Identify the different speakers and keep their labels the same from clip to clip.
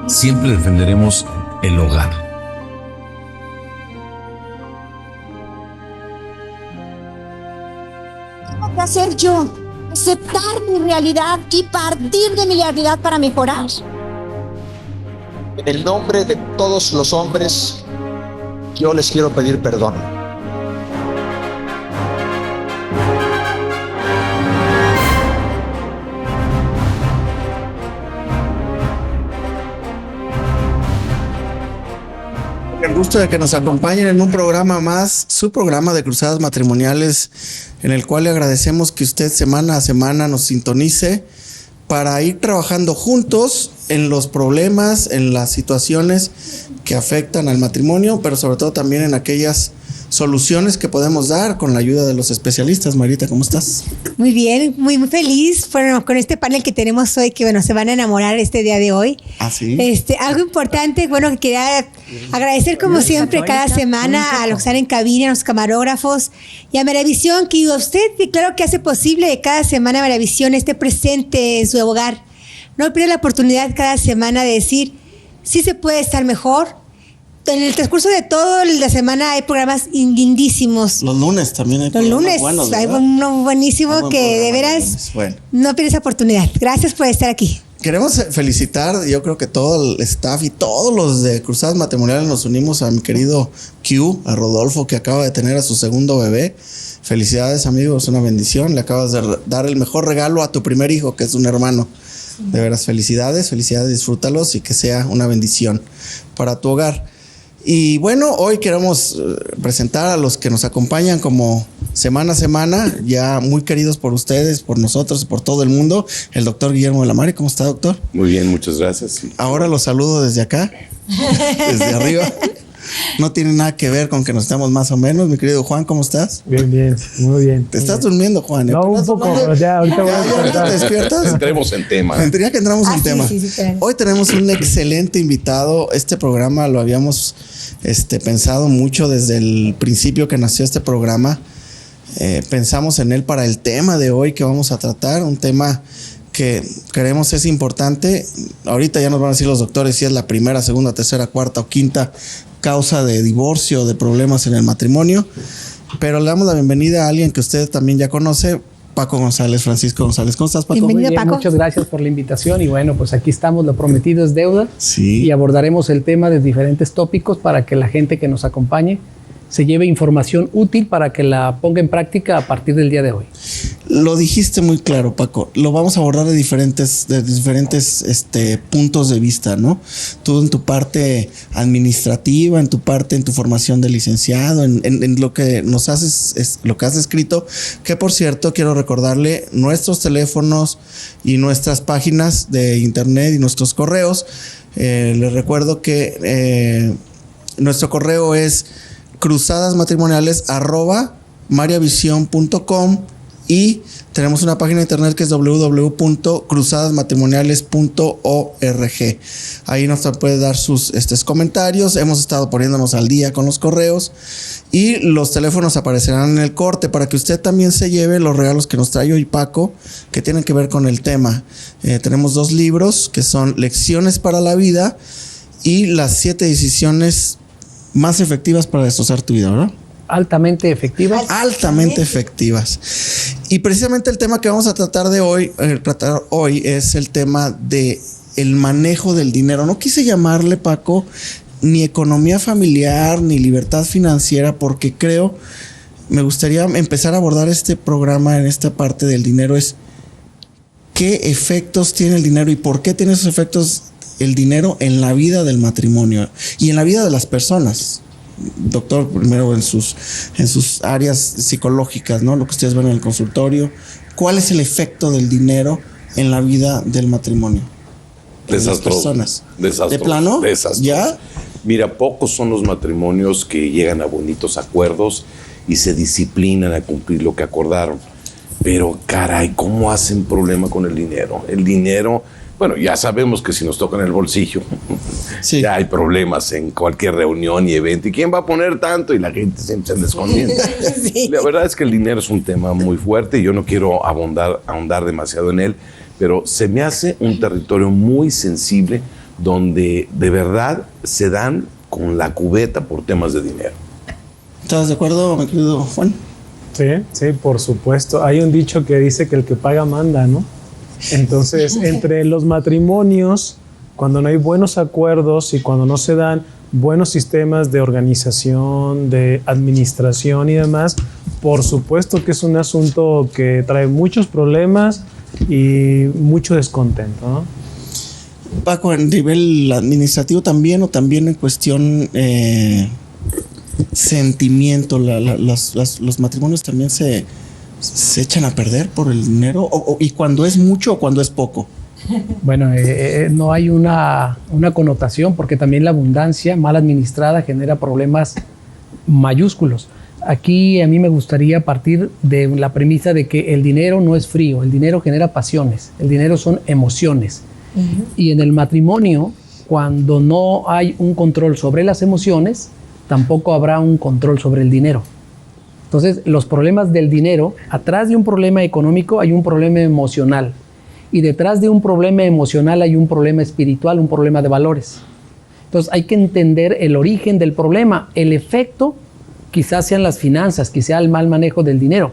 Speaker 1: siempre defenderemos el hogar.
Speaker 2: ¿Qué tengo que hacer yo? Aceptar mi realidad y partir de mi realidad para mejorar.
Speaker 3: En el nombre de todos los hombres, yo les quiero pedir perdón.
Speaker 4: El gusto de que nos acompañen en un programa más, su programa de Cruzadas Matrimoniales, en el cual le agradecemos que usted semana a semana nos sintonice para ir trabajando juntos en los problemas, en las situaciones que afectan al matrimonio, pero sobre todo también en aquellas soluciones que podemos dar con la ayuda de los especialistas. Marita, ¿cómo estás?
Speaker 5: Muy bien, muy feliz con este panel que tenemos hoy, que se van a enamorar este día de hoy.
Speaker 4: ¿Ah, sí?
Speaker 5: Algo importante, que quería agradecer como siempre cada semana a los que están en cabina, a los camarógrafos y a Maravisión, que usted, claro, que hace posible que cada semana Maravisión esté presente en su hogar. No pierda la oportunidad cada semana de decir, sí se puede estar mejor. En el transcurso de toda la semana hay programas lindísimos.
Speaker 4: Los lunes también hay
Speaker 5: programas
Speaker 4: buenos. Los lunes
Speaker 5: hay uno buenísimo que de veras no pierdes oportunidad. Gracias por estar aquí.
Speaker 4: Queremos felicitar, yo creo que todo el staff y todos los de Cruzadas Matrimoniales nos unimos a mi querido Q, a Rodolfo, que acaba de tener a su segundo bebé. Felicidades, amigos, es una bendición. Le acabas de dar el mejor regalo a tu primer hijo, que es un hermano. De veras, felicidades, disfrútalos y que sea una bendición para tu hogar. Y bueno, hoy queremos presentar a los que nos acompañan como semana a semana, ya muy queridos por ustedes, por nosotros, por todo el mundo. El doctor Guillermo de la Mare. ¿Cómo está, doctor?
Speaker 6: Muy bien, muchas gracias. Sí.
Speaker 4: Ahora los saludo desde acá, desde arriba. No tiene nada que ver con que nos estemos más o menos. Mi querido Juan, ¿cómo estás?
Speaker 7: Bien, muy bien.
Speaker 4: ¿Te estás durmiendo, Juan?
Speaker 7: No, un poco, pero ya ahorita voy a despertar.
Speaker 4: ¿Te despiertas?
Speaker 6: Entremos en tema.
Speaker 4: Tendría que entramos en tema.
Speaker 5: Sí,
Speaker 4: Hoy tenemos un excelente invitado. Este programa lo habíamos pensado mucho desde el principio que nació este programa. Pensamos en él para el tema de hoy que vamos a tratar, un tema que creemos es importante. Ahorita ya nos van a decir los doctores si es la primera, segunda, tercera, cuarta o quinta causa de divorcio, de problemas en el matrimonio, pero le damos la bienvenida a alguien que usted también ya conoce, Paco González, Francisco González. ¿Cómo estás, Paco?
Speaker 5: Bienvenido,
Speaker 7: Muy bien,
Speaker 5: Paco.
Speaker 7: muchas gracias por la invitación y bueno, pues aquí estamos, lo prometido es deuda.
Speaker 4: Sí.
Speaker 7: Y abordaremos el tema de diferentes tópicos para que la gente que nos acompañe se lleve información útil para que la ponga en práctica a partir del día de hoy.
Speaker 4: Lo dijiste muy claro, Paco. Lo vamos a abordar de diferentes puntos de vista, ¿no? Tú en tu parte administrativa, en tu formación de licenciado, en lo que nos haces, lo que has escrito, que por cierto quiero recordarle nuestros teléfonos y nuestras páginas de internet y nuestros correos. Les recuerdo que nuestro correo es cruzadasmatrimoniales@mariavision.com y tenemos una página de internet que es www.cruzadasmatrimoniales.org. Ahí nos puede dar sus comentarios. Hemos estado poniéndonos al día con los correos y los teléfonos aparecerán en el corte para que usted también se lleve los regalos que nos trae hoy Paco, que tienen que ver con el tema. Tenemos 2 libros que son Lecciones para la Vida y las 7 decisiones más efectivas para destrozar tu vida, ¿verdad?
Speaker 7: Altamente efectivas.
Speaker 4: Altamente efectivas. Y precisamente el tema que vamos a tratar hoy es el tema de el manejo del dinero. No quise llamarle, Paco, ni economía familiar, ni libertad financiera, porque me gustaría empezar a abordar este programa en esta parte del dinero. Es qué efectos tiene el dinero y por qué tiene esos efectos el dinero en la vida del matrimonio y en la vida de las personas. Doctor, primero en sus áreas psicológicas, ¿no? Lo que ustedes ven en el consultorio. ¿Cuál es el efecto del dinero en la vida del matrimonio?
Speaker 6: Desastroso.
Speaker 4: ¿De plano?
Speaker 6: Desastroso.
Speaker 4: ¿Ya?
Speaker 6: Mira, pocos son los matrimonios que llegan a bonitos acuerdos y se disciplinan a cumplir lo que acordaron. Pero, caray, ¿cómo hacen problema con el dinero? El dinero, bueno, ya sabemos que si nos toca en el bolsillo, sí, ya hay problemas en cualquier reunión y evento. ¿Y quién va a poner tanto? Y la gente siempre se anda escondiendo. Sí. La verdad es que el dinero es un tema muy fuerte y yo no quiero ahondar demasiado en él, pero se me hace un territorio muy sensible donde de verdad se dan con la cubeta por temas de dinero.
Speaker 4: ¿Estás de acuerdo, mi querido Juan?
Speaker 8: Sí, por supuesto. Hay un dicho que dice que el que paga manda, ¿no? Entonces, entre los matrimonios, cuando no hay buenos acuerdos y cuando no se dan buenos sistemas de organización, de administración y demás, por supuesto que es un asunto que trae muchos problemas y mucho descontento, ¿no?
Speaker 4: Paco, ¿en nivel administrativo también o también en cuestión sentimiento? Los matrimonios también se echan a perder por el dinero, y cuando es mucho o cuando es poco.
Speaker 7: Bueno, no hay una connotación, porque también la abundancia mal administrada genera problemas mayúsculos. Aquí a mí me gustaría partir de la premisa de que el dinero no es frío, el dinero genera pasiones, el dinero son emociones. Y en el matrimonio, cuando no hay un control sobre las emociones, tampoco habrá un control sobre el dinero. Entonces, los problemas del dinero, atrás de un problema económico hay un problema emocional. Y detrás de un problema emocional hay un problema espiritual, un problema de valores. Entonces, hay que entender el origen del problema. El efecto quizás sean las finanzas, quizás el mal manejo del dinero.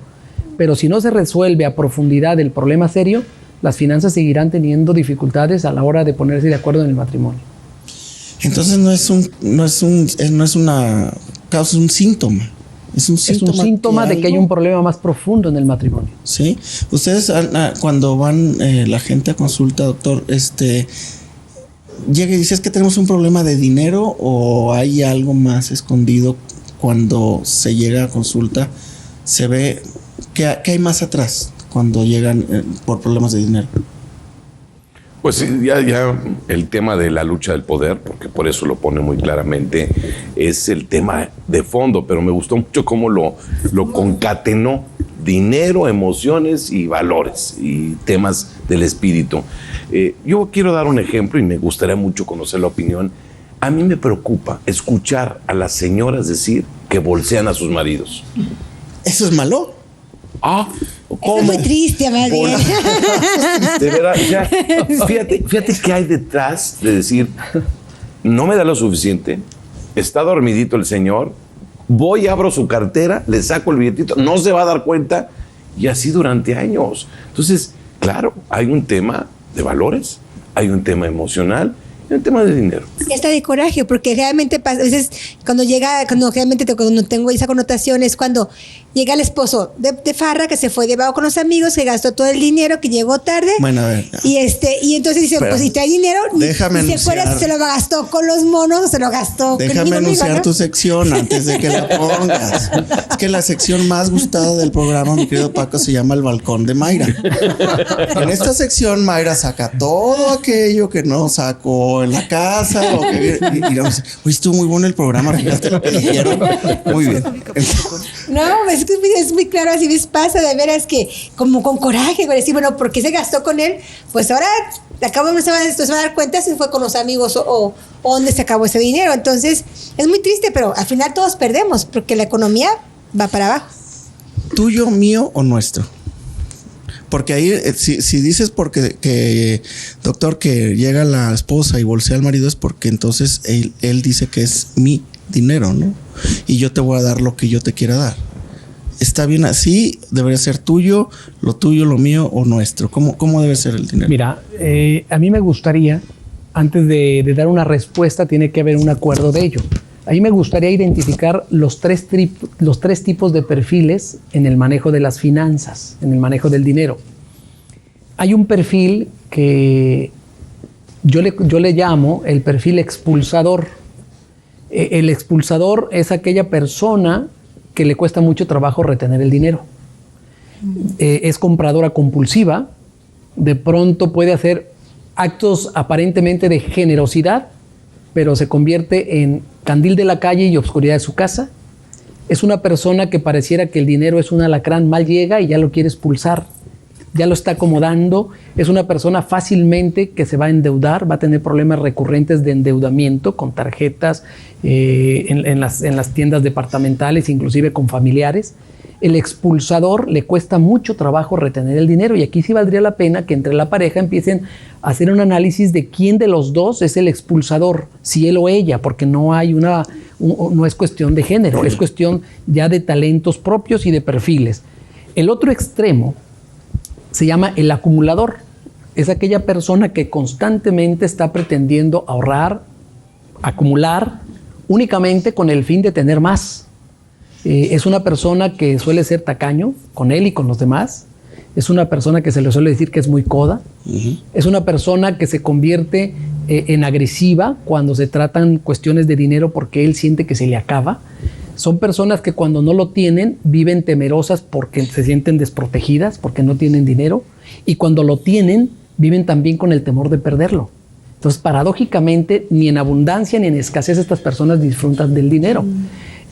Speaker 7: Pero si no se resuelve a profundidad el problema serio, las finanzas seguirán teniendo dificultades a la hora de ponerse de acuerdo en el matrimonio.
Speaker 4: Entonces no es una causa, es un síntoma. Es un
Speaker 7: síntoma de que hay un problema más profundo en el matrimonio.
Speaker 4: Sí. Ustedes cuando van la gente a consulta, doctor, llega y dice, ¿es que tenemos un problema de dinero o hay algo más escondido? Cuando se llega a consulta, se ve que hay más atrás cuando llegan por problemas de dinero.
Speaker 6: Pues sí, ya el tema de la lucha del poder, porque por eso lo pone muy claramente, es el tema de fondo, pero me gustó mucho cómo lo concatenó: dinero, emociones y valores y temas del espíritu. Yo quiero dar un ejemplo y me gustaría mucho conocer la opinión. A mí me preocupa escuchar a las señoras decir que bolsean a sus maridos.
Speaker 4: ¿Eso es malo?
Speaker 6: ¿Cómo?
Speaker 5: Es muy triste, más bien.
Speaker 6: De verdad, o sea, fíjate qué hay detrás de decir, no me da lo suficiente, está dormidito el señor, voy, abro su cartera, le saco el billetito, no se va a dar cuenta, y así durante años. Entonces, claro, hay un tema de valores, hay un tema emocional, y un tema de dinero.
Speaker 5: Está de coraje, porque realmente a veces cuando tengo esa connotación es cuando llega el esposo de farra, que se fue de vago con los amigos, que gastó todo el dinero, que llegó tarde.
Speaker 4: Bueno, a ver.
Speaker 5: Y entonces dice, pues si trae dinero,
Speaker 4: déjame
Speaker 5: ni se acuerda si se lo gastó con los monos o se lo gastó con
Speaker 4: déjame anunciar
Speaker 5: amigo, ¿no?
Speaker 4: tu sección antes de que la pongas. Es que la sección más gustada del programa, mi querido Paco, se llama El Balcón de Mayra. En esta sección, Mayra saca todo aquello que no sacó en la casa. Y vamos, oye, estuvo muy bueno el programa, fíjate lo que dijeron. Muy bien.
Speaker 5: No, es muy claro, así les pasa, de veras que como con coraje, decir, bueno, ¿por qué se gastó con él? Pues ahora se va a dar cuenta si fue con los amigos o dónde se acabó ese dinero. Entonces, es muy triste, pero al final todos perdemos, porque la economía va para abajo.
Speaker 4: ¿Tuyo, mío o nuestro? Porque ahí, si dices doctor, que llega la esposa y bolsea al marido, es porque entonces él dice que es mi dinero, ¿no? Y yo te voy a dar lo que yo te quiera dar. ¿Está bien así? ¿Debería ser tuyo, lo mío o nuestro? ¿Cómo debe ser el dinero?
Speaker 7: Mira, a mí me gustaría, antes de dar una respuesta, tiene que haber un acuerdo de ello. A mí me gustaría identificar los tres tipos de perfiles en el manejo de las finanzas, en el manejo del dinero. Hay un perfil que yo le llamo el perfil expulsador. El expulsador es aquella persona que le cuesta mucho trabajo retener el dinero. Es compradora compulsiva, de pronto puede hacer actos aparentemente de generosidad, pero se convierte en candil de la calle y obscuridad de su casa. Es una persona que pareciera que el dinero es un alacrán, mal llega y ya lo quiere expulsar, ya lo está acomodando. Es una persona fácilmente que se va a endeudar, va a tener problemas recurrentes de endeudamiento con tarjetas, en las tiendas departamentales, inclusive con familiares. el expulsador le cuesta mucho trabajo retener el dinero, y aquí sí valdría la pena que entre la pareja empiecen a hacer un análisis de quién de los dos es el expulsador, si él o ella, porque no hay no es cuestión de género, es cuestión ya de talentos propios y de perfiles. El otro extremo se llama el acumulador. Es aquella persona que constantemente está pretendiendo ahorrar, acumular, únicamente con el fin de tener más. Es una persona que suele ser tacaño con él y con los demás. Es una persona que se le suele decir que es muy coda. Es una persona que se convierte en agresiva cuando se tratan cuestiones de dinero porque él siente que se le acaba. Son personas que cuando no lo tienen viven temerosas porque se sienten desprotegidas, porque no tienen dinero. Y cuando lo tienen, viven también con el temor de perderlo. Entonces, paradójicamente, ni en abundancia ni en escasez estas personas disfrutan del dinero.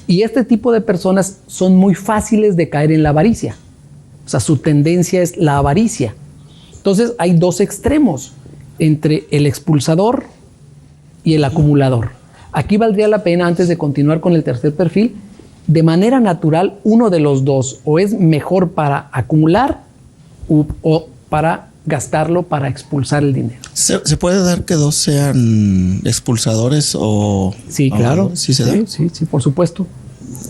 Speaker 7: Y este tipo de personas son muy fáciles de caer en la avaricia. O sea, su tendencia es la avaricia. Entonces, hay dos extremos entre el expulsador y el acumulador. Aquí valdría la pena, antes de continuar con el tercer perfil, de manera natural, uno de los dos o es mejor para acumular o para gastarlo para expulsar el dinero.
Speaker 4: ¿Se puede dar que dos sean expulsadores o...?
Speaker 7: Sí, claro.
Speaker 4: ¿Sí se da?
Speaker 7: Sí, por supuesto.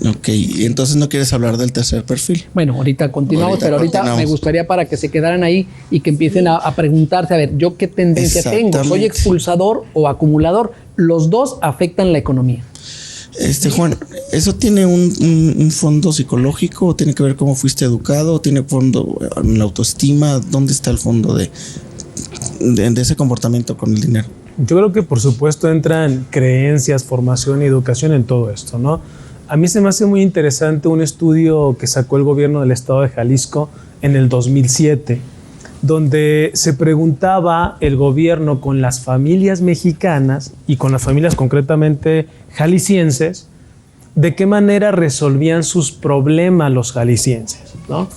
Speaker 4: Ok, y entonces no quieres hablar del tercer perfil.
Speaker 7: Bueno, ahorita continuamos, pero ahorita me gustaría para que se quedaran ahí y que empiecen a preguntarse, a ver, ¿yo qué tendencia tengo? ¿Soy expulsador o acumulador? Los dos afectan la economía.
Speaker 4: Juan, ¿eso tiene un fondo psicológico o tiene que ver cómo fuiste educado o tiene fondo en la autoestima? ¿Dónde está el fondo de ese comportamiento con el dinero?
Speaker 8: Yo creo que por supuesto entran creencias, formación y educación en todo esto, ¿no? A mí se me hace muy interesante un estudio que sacó el gobierno del estado de Jalisco en el 2007, donde se preguntaba el gobierno con las familias mexicanas y con las familias concretamente jaliscienses, de qué manera resolvían sus problemas los jaliscienses, ¿no?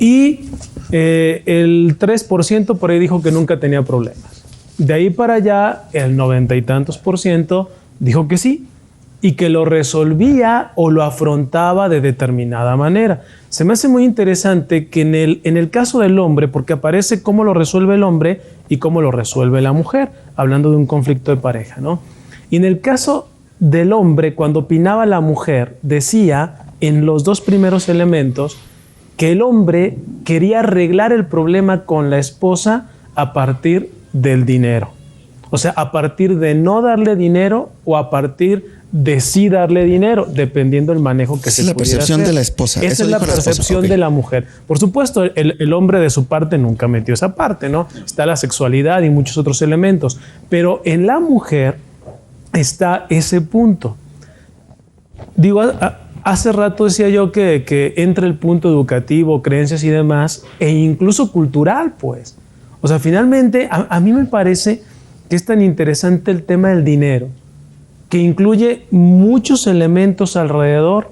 Speaker 8: Y el 3% por ahí dijo que nunca tenía problemas. De ahí para allá, el 90 y tantos % dijo que sí, y que lo resolvía o lo afrontaba de determinada manera. Se me hace muy interesante que en el caso del hombre, porque aparece cómo lo resuelve el hombre y cómo lo resuelve la mujer, hablando de un conflicto de pareja, ¿no? Y en el caso del hombre, cuando opinaba la mujer, decía en los dos primeros elementos que el hombre quería arreglar el problema con la esposa a partir del dinero. O sea, a partir de no darle dinero o a partir de sí darle dinero, dependiendo del manejo que se pudiera hacer. Esa es la percepción de la esposa. Esa es la percepción de la mujer. Por supuesto, el hombre de su parte nunca metió esa parte, ¿no? Está la sexualidad y muchos otros elementos. Pero en la mujer está ese punto. Digo, hace rato decía yo que entra el punto educativo, creencias y demás, e incluso cultural, pues. O sea, finalmente, a mí me parece que es tan interesante el tema del dinero, que incluye muchos elementos alrededor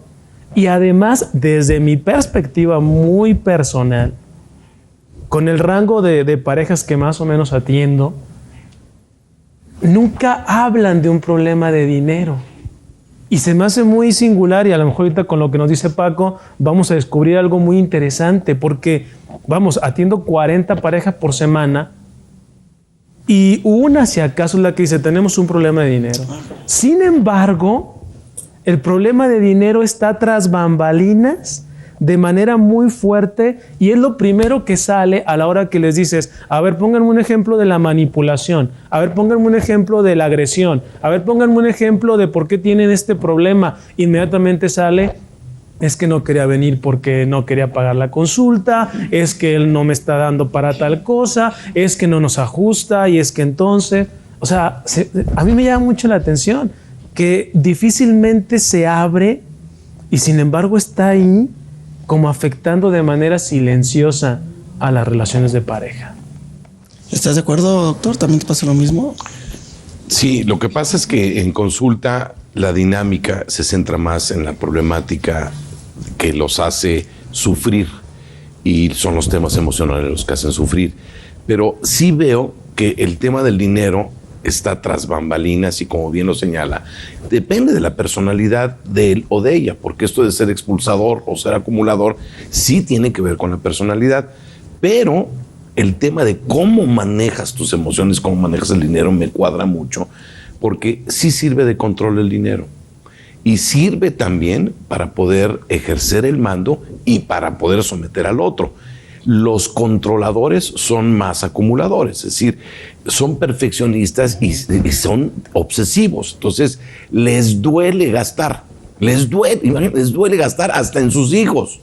Speaker 8: y además, desde mi perspectiva muy personal, con el rango de parejas que más o menos atiendo, nunca hablan de un problema de dinero. Y se me hace muy singular, y a lo mejor ahorita con lo que nos dice Paco vamos a descubrir algo muy interesante, porque, vamos, atiendo 40 parejas por semana y una, si acaso, es la que dice, tenemos un problema de dinero. Sin embargo, el problema de dinero está tras bambalinas de manera muy fuerte y es lo primero que sale a la hora que les dices, a ver, pónganme un ejemplo de la manipulación, a ver, pónganme un ejemplo de la agresión, a ver, pónganme un ejemplo de por qué tienen este problema. Inmediatamente sale, es que no quería venir porque no quería pagar la consulta, es que él no me está dando para tal cosa, es que no nos ajusta y es que entonces, o sea, a mí me llama mucho la atención que difícilmente se abre y sin embargo está ahí como afectando de manera silenciosa a las relaciones de pareja.
Speaker 4: ¿Estás de acuerdo, doctor? ¿También te pasa lo mismo?
Speaker 6: Sí, lo que pasa es que en consulta la dinámica se centra más en la problemática que los hace sufrir y son los temas emocionales los que hacen sufrir. Pero sí veo que el tema del dinero está tras bambalinas y como bien lo señala, depende de la personalidad de él o de ella, porque esto de ser expulsador o ser acumulador sí tiene que ver con la personalidad, pero el tema de cómo manejas tus emociones, cómo manejas el dinero me cuadra mucho, porque sí sirve de control el dinero y sirve también para poder ejercer el mando y para poder someter al otro. Los controladores son más acumuladores, es decir, son perfeccionistas y son obsesivos. Entonces, les duele gastar. Les duele gastar hasta en sus hijos.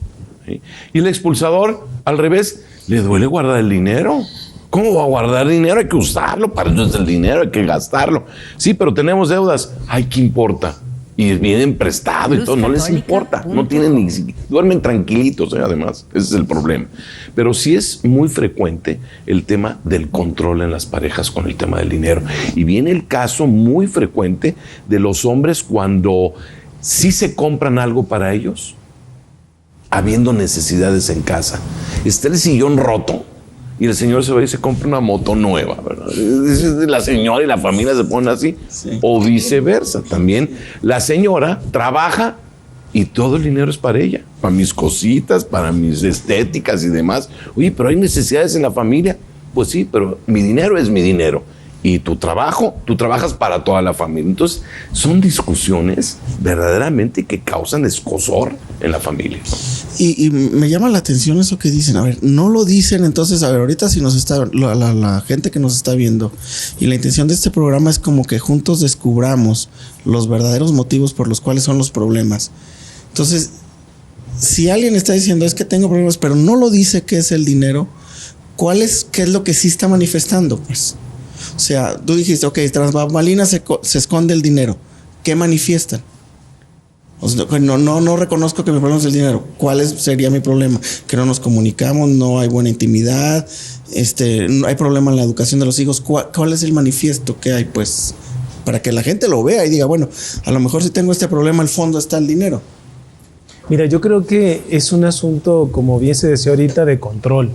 Speaker 6: ¿Sí? Y el expulsador, al revés, le duele guardar el dinero. ¿Cómo va a guardar dinero? Hay que usarlo, para eso es el dinero, hay que gastarlo. Sí, pero tenemos deudas. Ay, ¿qué importa? Y vienen prestado y todo, no les importa, no tienen ni duermen tranquilitos, además, ese es el problema. Pero sí es muy frecuente el tema del control en las parejas con el tema del dinero. Y viene el caso muy frecuente de los hombres cuando sí se compran algo para ellos, habiendo necesidades en casa. Está el sillón roto y el señor se va y se compra una moto nueva, ¿verdad? La señora y la familia se ponen así, sí. O viceversa. También la señora trabaja y todo el dinero es para ella, para mis cositas, para mis estéticas y demás. Oye, pero hay necesidades en la familia. Pues sí, pero mi dinero es mi dinero. Y tu trabajo, tú trabajas para toda la familia. Entonces, son discusiones verdaderamente que causan escozor en la familia.
Speaker 4: Y me llama la atención eso que dicen. A ver, no lo dicen, entonces, a ver, ahorita si nos está, la gente que nos está viendo, y la intención de este programa es como que juntos descubramos los verdaderos motivos por los cuales son los problemas. Entonces, si alguien está diciendo es que tengo problemas, pero no lo dice qué es el dinero, ¿qué es lo que sí está manifestando? Pues, o sea, tú dijiste, ok, tras bambalinas se esconde el dinero. ¿Qué manifiestan? O sea, no reconozco que mi problema es el dinero. ¿Cuál sería mi problema? Que no nos comunicamos, no hay buena intimidad, no hay problema en la educación de los hijos. ¿Cuál es el manifiesto que hay? Pues, para que la gente lo vea y diga, bueno, a lo mejor si tengo este problema, al fondo está el dinero.
Speaker 8: Mira, yo creo que es un asunto, como bien se decía ahorita, de control.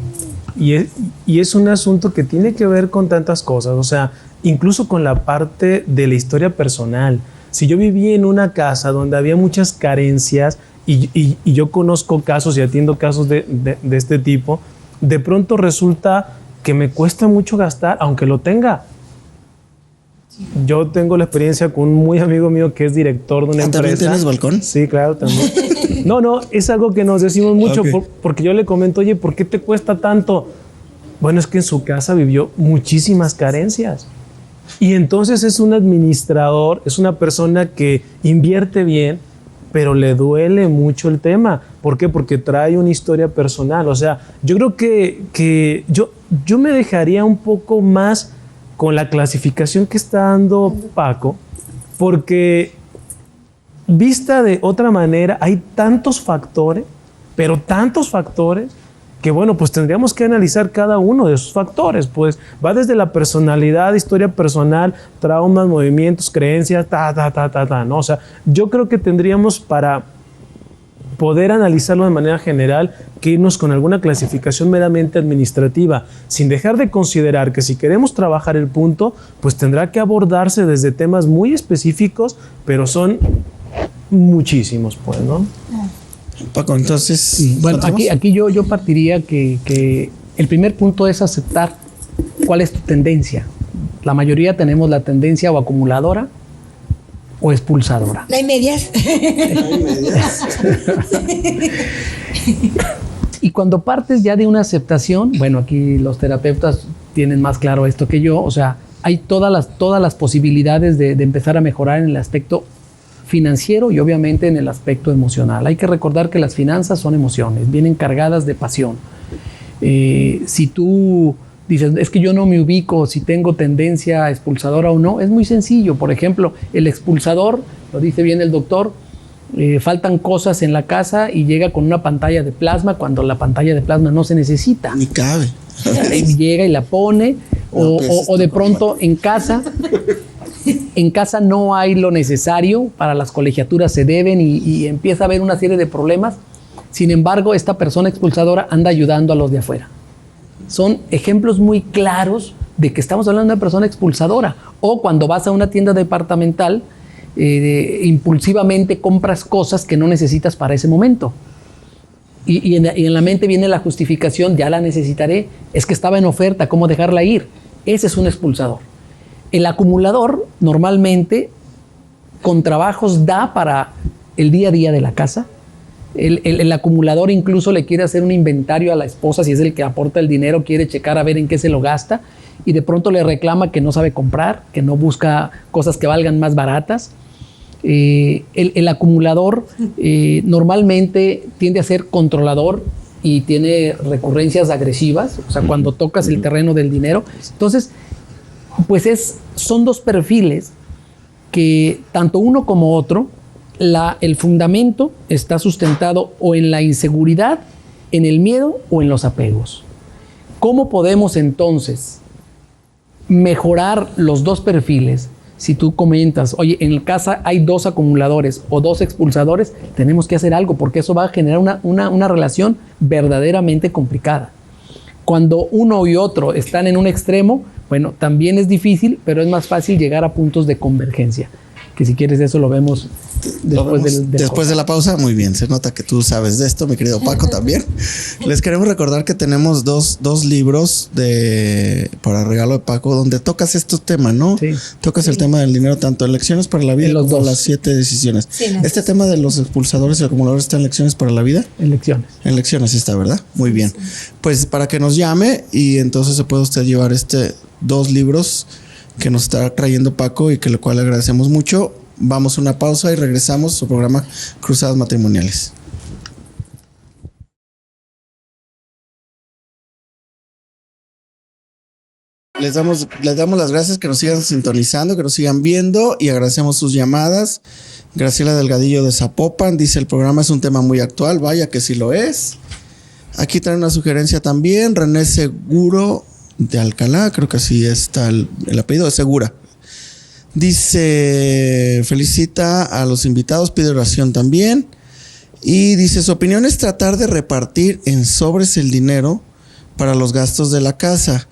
Speaker 8: Y es un asunto que tiene que ver con tantas cosas, o sea, incluso con la parte de la historia personal. Si yo viví en una casa donde había muchas carencias y yo conozco casos y atiendo casos de este tipo, de pronto resulta que me cuesta mucho gastar, aunque lo tenga. Yo tengo la experiencia con un muy amigo mío que es director de una empresa.
Speaker 4: ¿También tienes balcón?
Speaker 8: Sí, claro, también. No, es algo que nos decimos mucho, okay. Porque yo le comento, oye, ¿por qué te cuesta tanto? Bueno, es que en su casa vivió muchísimas carencias. Y entonces es un administrador, es una persona que invierte bien, pero le duele mucho el tema. ¿Por qué? Porque trae una historia personal. O sea, yo creo que yo me dejaría un poco más con la clasificación que está dando Paco, porque vista de otra manera hay tantos factores, pero tantos factores, que bueno, pues tendríamos que analizar cada uno de esos factores. Pues va desde la personalidad, historia personal, traumas, movimientos, creencias, ¿no? O sea, yo creo que tendríamos, para poder analizarlo de manera general, que irnos con alguna clasificación meramente administrativa, sin dejar de considerar que si queremos trabajar el punto, pues tendrá que abordarse desde temas muy específicos, pero son muchísimos, pues, ¿no?
Speaker 4: Paco, entonces,
Speaker 7: bueno, aquí yo partiría que el primer punto es aceptar cuál es tu tendencia. La mayoría tenemos la tendencia o acumuladora o expulsadora.
Speaker 5: ¿La hay medias?
Speaker 7: Y cuando partes ya de una aceptación, bueno, aquí los terapeutas tienen más claro esto que yo, o sea, hay todas las posibilidades de empezar a mejorar en el aspecto financiero y obviamente en el aspecto emocional. Hay que recordar que las finanzas son emociones, vienen cargadas de pasión. Si tú dices, es que yo no me ubico si tengo tendencia expulsadora o no, es muy sencillo. Por ejemplo, el expulsador, lo dice bien el doctor, faltan cosas en la casa y llega con una pantalla de plasma cuando la pantalla de plasma no se necesita.
Speaker 4: Ni cabe.
Speaker 7: Llega y la pone, o de pronto en casa no hay lo necesario para las colegiaturas, se deben y empieza a haber una serie de problemas. Sin embargo, esta persona expulsadora anda ayudando a los de afuera. Son ejemplos muy claros de que estamos hablando de una persona expulsadora. O cuando vas a una tienda departamental, impulsivamente compras cosas que no necesitas para ese momento. Y en la mente viene la justificación, ya la necesitaré, es que estaba en oferta, ¿cómo dejarla ir? Ese es un expulsador. El acumulador normalmente con trabajos da para el día a día de la casa. El acumulador incluso le quiere hacer un inventario a la esposa, si es el que aporta el dinero, quiere checar a ver en qué se lo gasta y de pronto le reclama que no sabe comprar, que no busca cosas que valgan más baratas. El acumulador normalmente tiende a ser controlador y tiene recurrencias agresivas, o sea, cuando tocas el terreno del dinero. Entonces, pues son dos perfiles que tanto uno como otro, el fundamento está sustentado o en la inseguridad, en el miedo o en los apegos. ¿Cómo podemos entonces mejorar los dos perfiles? Si tú comentas, oye, en casa hay 2 acumuladores o 2 expulsadores, tenemos que hacer algo porque eso va a generar una relación verdaderamente complicada. Cuando uno y otro están en un extremo, bueno, también es difícil, pero es más fácil llegar a puntos de convergencia. Que si quieres eso lo vemos después
Speaker 4: de la pausa. Muy bien, se nota que tú sabes de esto, mi querido Paco también. Les queremos recordar que tenemos dos libros para regalo de Paco donde tocas estos temas, ¿no? Sí. Tocas el tema del dinero tanto en Lecciones para la Vida como las 7 decisiones. Sí, este tema de los expulsadores y acumuladores está en Lecciones para la Vida. En Lecciones. En Lecciones sí está, ¿verdad? Muy bien. Sí. Pues para que nos llame y entonces se puede usted llevar 2 libros que nos está trayendo Paco y que lo cual le agradecemos mucho. Vamos a una pausa y regresamos a su programa Cruzadas Matrimoniales. Les damos las gracias, que nos sigan sintonizando, que nos sigan viendo y agradecemos sus llamadas. Graciela Delgadillo de Zapopan dice: el programa es un tema muy actual, vaya que sí lo es. Aquí trae una sugerencia también, René Seguro de Alcalá, creo que así está el apellido de Segura. Dice, felicita a los invitados, pide oración también. Y dice, su opinión es tratar de repartir en sobres el dinero para los gastos de la casa.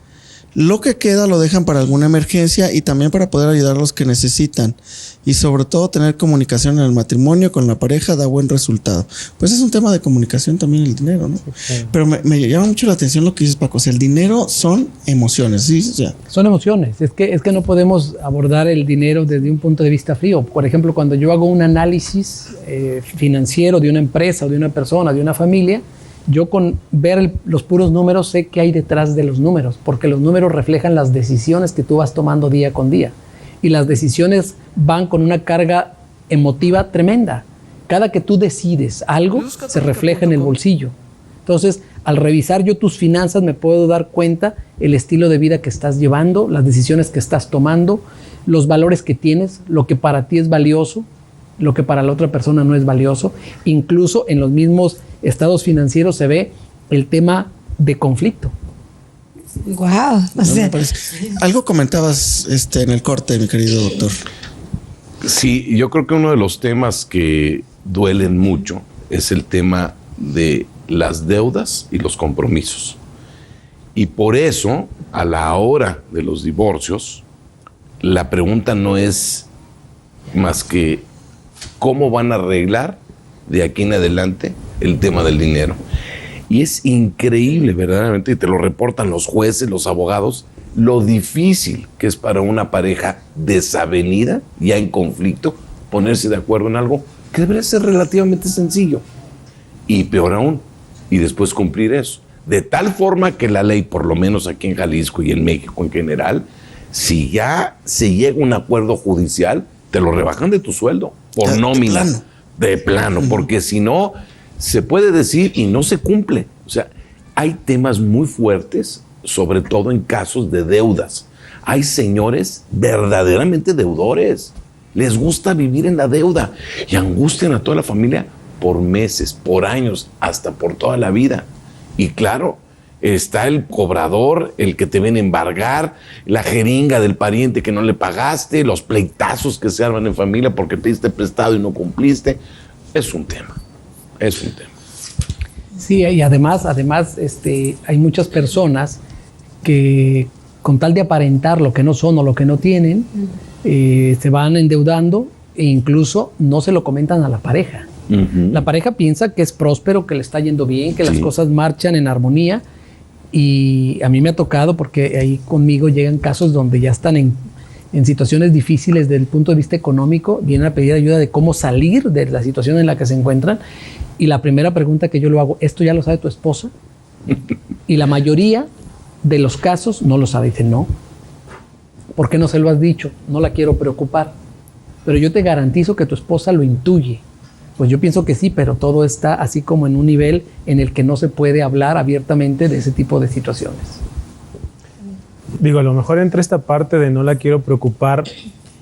Speaker 4: Lo que queda lo dejan para alguna emergencia y también para poder ayudar a los que necesitan. Y sobre todo tener comunicación en el matrimonio con la pareja da buen resultado. Pues es un tema de comunicación también el dinero, ¿no? Sí. Pero me llama mucho la atención lo que dices, Paco. O sea, el dinero son emociones, ¿sí? O sea,
Speaker 7: son emociones. Es que no podemos abordar el dinero desde un punto de vista frío. Por ejemplo, cuando yo hago un análisis financiero de una empresa o de una persona, de una familia, yo con ver los puros números sé qué hay detrás de los números, porque los números reflejan las decisiones que tú vas tomando día con día. Y las decisiones van con una carga emotiva tremenda. Cada que tú decides algo, se refleja en el bolsillo. Entonces, al revisar yo tus finanzas, me puedo dar cuenta el estilo de vida que estás llevando, las decisiones que estás tomando, los valores que tienes, lo que para ti es valioso, lo que para la otra persona no es valioso. Incluso en los mismos estados financieros se ve el tema de conflicto.
Speaker 5: Wow.
Speaker 4: Algo comentabas en el corte, mi querido doctor.
Speaker 6: Sí, yo creo que uno de los temas que duelen mucho es el tema de las deudas y los compromisos. Y por eso, a la hora de los divorcios, la pregunta no es más que cómo van a arreglar de aquí en adelante el tema del dinero. Y es increíble, verdaderamente, y te lo reportan los jueces, los abogados, lo difícil que es para una pareja desavenida, ya en conflicto, ponerse de acuerdo en algo que debería ser relativamente sencillo. Y peor aún, y después cumplir eso. De tal forma que la ley, por lo menos aquí en Jalisco y en México en general, si ya se llega a un acuerdo judicial, te lo rebajan de tu sueldo, por nómina. De plano, porque si no, se puede decir y no se cumple. O sea, hay temas muy fuertes, sobre todo en casos de deudas. Hay señores verdaderamente deudores. Les gusta vivir en la deuda y angustian a toda la familia por meses, por años, hasta por toda la vida. Y claro, está el cobrador, el que te viene a embargar, la jeringa del pariente que no le pagaste, los pleitazos que se arman en familia porque pediste prestado y no cumpliste. Es un tema. Sí,
Speaker 7: y además hay muchas personas que con tal de aparentar lo que no son o lo que no tienen, se van endeudando e incluso no se lo comentan a la pareja. La pareja piensa que es próspero, que le está yendo bien, que las cosas marchan en armonía, y a mí me ha tocado, porque ahí conmigo llegan casos donde ya están en situaciones difíciles desde el punto de vista económico, vienen a pedir ayuda de cómo salir de la situación en la que se encuentran, y la primera pregunta que yo le hago, ¿esto ya lo sabe tu esposa? Y la mayoría de los casos no lo sabe. Dicen, no. ¿Por qué no se lo has dicho? No la quiero preocupar. Pero yo te garantizo que tu esposa lo intuye. Pues yo pienso que sí, pero todo está así como en un nivel en el que no se puede hablar abiertamente de ese tipo de situaciones.
Speaker 8: Digo, a lo mejor entra esta parte de no la quiero preocupar,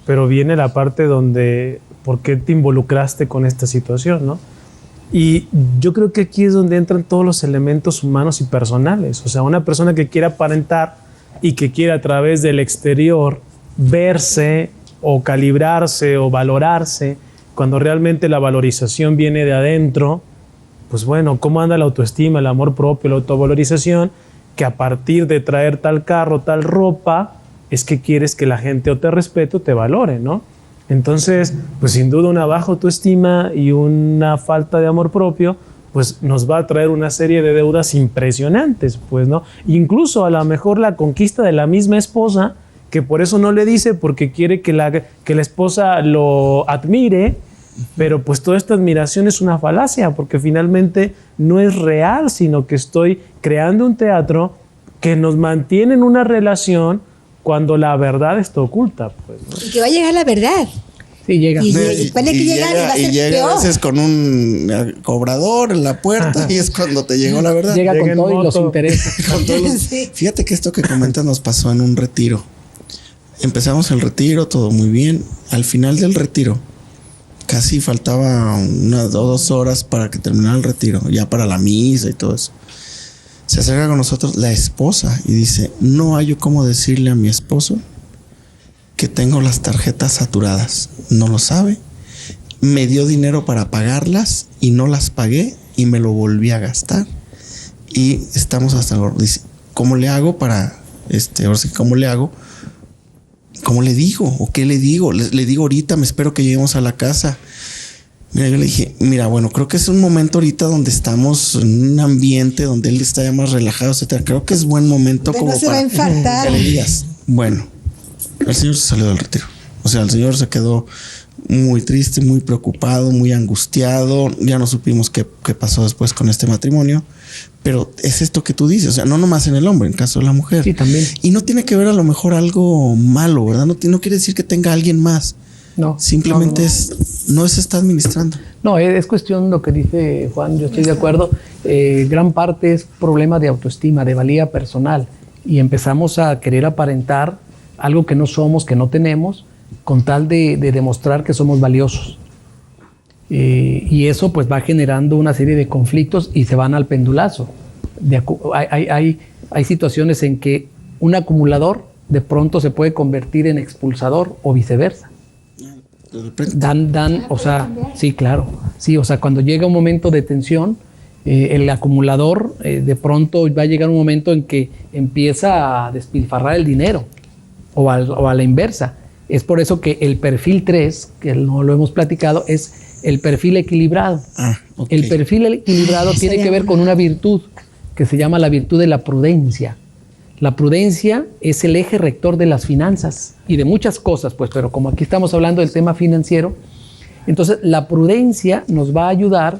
Speaker 8: pero viene la parte donde, ¿por qué te involucraste con esta situación, no? Y yo creo que aquí es donde entran todos los elementos humanos y personales. O sea, una persona que quiere aparentar y que quiere a través del exterior verse o calibrarse o valorarse, cuando realmente la valorización viene de adentro, pues bueno, ¿cómo anda la autoestima, el amor propio, la autovalorización? Que a partir de traer tal carro, tal ropa, es que quieres que la gente o te respete o te valore, ¿no? Entonces, pues sin duda una baja autoestima y una falta de amor propio, pues nos va a traer una serie de deudas impresionantes, pues, ¿no? Incluso a lo mejor la conquista de la misma esposa, que por eso no le dice, porque quiere que la esposa lo admire, pero pues toda esta admiración es una falacia, porque finalmente no es real, sino que estoy creando un teatro que nos mantiene en una relación cuando la verdad está oculta, pues, ¿no?
Speaker 5: Y que va a llegar la verdad.
Speaker 7: Sí, llega.
Speaker 5: Y después de que llegar, va a ser
Speaker 4: llega
Speaker 5: peor.
Speaker 4: a veces con un cobrador en la puerta y es cuando te llegó la verdad.
Speaker 7: Llega
Speaker 8: Llega
Speaker 7: con
Speaker 8: en
Speaker 7: todo y los
Speaker 8: moto.
Speaker 7: intereses.
Speaker 4: Con todos los-
Speaker 5: Sí.
Speaker 4: Fíjate que esto que comentas nos pasó en un retiro. Empezamos el retiro, todo muy bien. Al final del retiro, casi faltaba unas 2 horas para que terminara el retiro, ya para la misa y todo eso. Se acerca con nosotros la esposa y dice, no hay cómo decirle a mi esposo que tengo las tarjetas saturadas. No lo sabe. Me dio dinero para pagarlas y no las pagué y me lo volví a gastar. Y estamos hasta el... Dice, ¿cómo le hago para... ahora sí, ¿cómo le hago? ¿Cómo le digo? ¿O qué le digo? Le digo ahorita, me espero que lleguemos a la casa. Mira, yo le dije, mira, bueno, creo que es un momento ahorita donde estamos en un ambiente donde él está ya más relajado, etcétera. Creo que es buen momento
Speaker 5: Pero
Speaker 4: como
Speaker 5: no se va a infartar.
Speaker 4: que le digas, bueno, el señor se salió del retiro. O sea, el señor se quedó muy triste, muy preocupado, muy angustiado. Ya no supimos qué pasó después con este matrimonio. Pero es esto que tú dices, o sea, no nomás en el hombre, en caso de la mujer.
Speaker 7: Sí, también.
Speaker 4: Y no tiene que ver a lo mejor algo malo, ¿verdad? No quiere decir que tenga alguien más.
Speaker 7: No.
Speaker 4: Simplemente
Speaker 7: no.
Speaker 4: no se está administrando.
Speaker 7: No, es cuestión lo que dice Juan, yo estoy de acuerdo. Gran parte es problema de autoestima, de valía personal. Y empezamos a querer aparentar algo que no somos, que no tenemos, con tal de demostrar que somos valiosos. Y eso pues va generando una serie de conflictos y se van al pendulazo. Hay situaciones en que un acumulador de pronto se puede convertir en expulsador o viceversa.
Speaker 4: De repente.
Speaker 7: O sea, sí, claro. Sí, o sea, cuando llega un momento de tensión, el acumulador de pronto va a llegar un momento en que empieza a despilfarrar el dinero o a la inversa. Es por eso que el perfil 3, que no lo hemos platicado, es el perfil equilibrado.
Speaker 4: Ok.
Speaker 7: El perfil equilibrado tiene que ver con una virtud que se llama la virtud de la prudencia. La prudencia es el eje rector de las finanzas y de muchas cosas, pues, pero como aquí estamos hablando del tema financiero, entonces la prudencia nos va a ayudar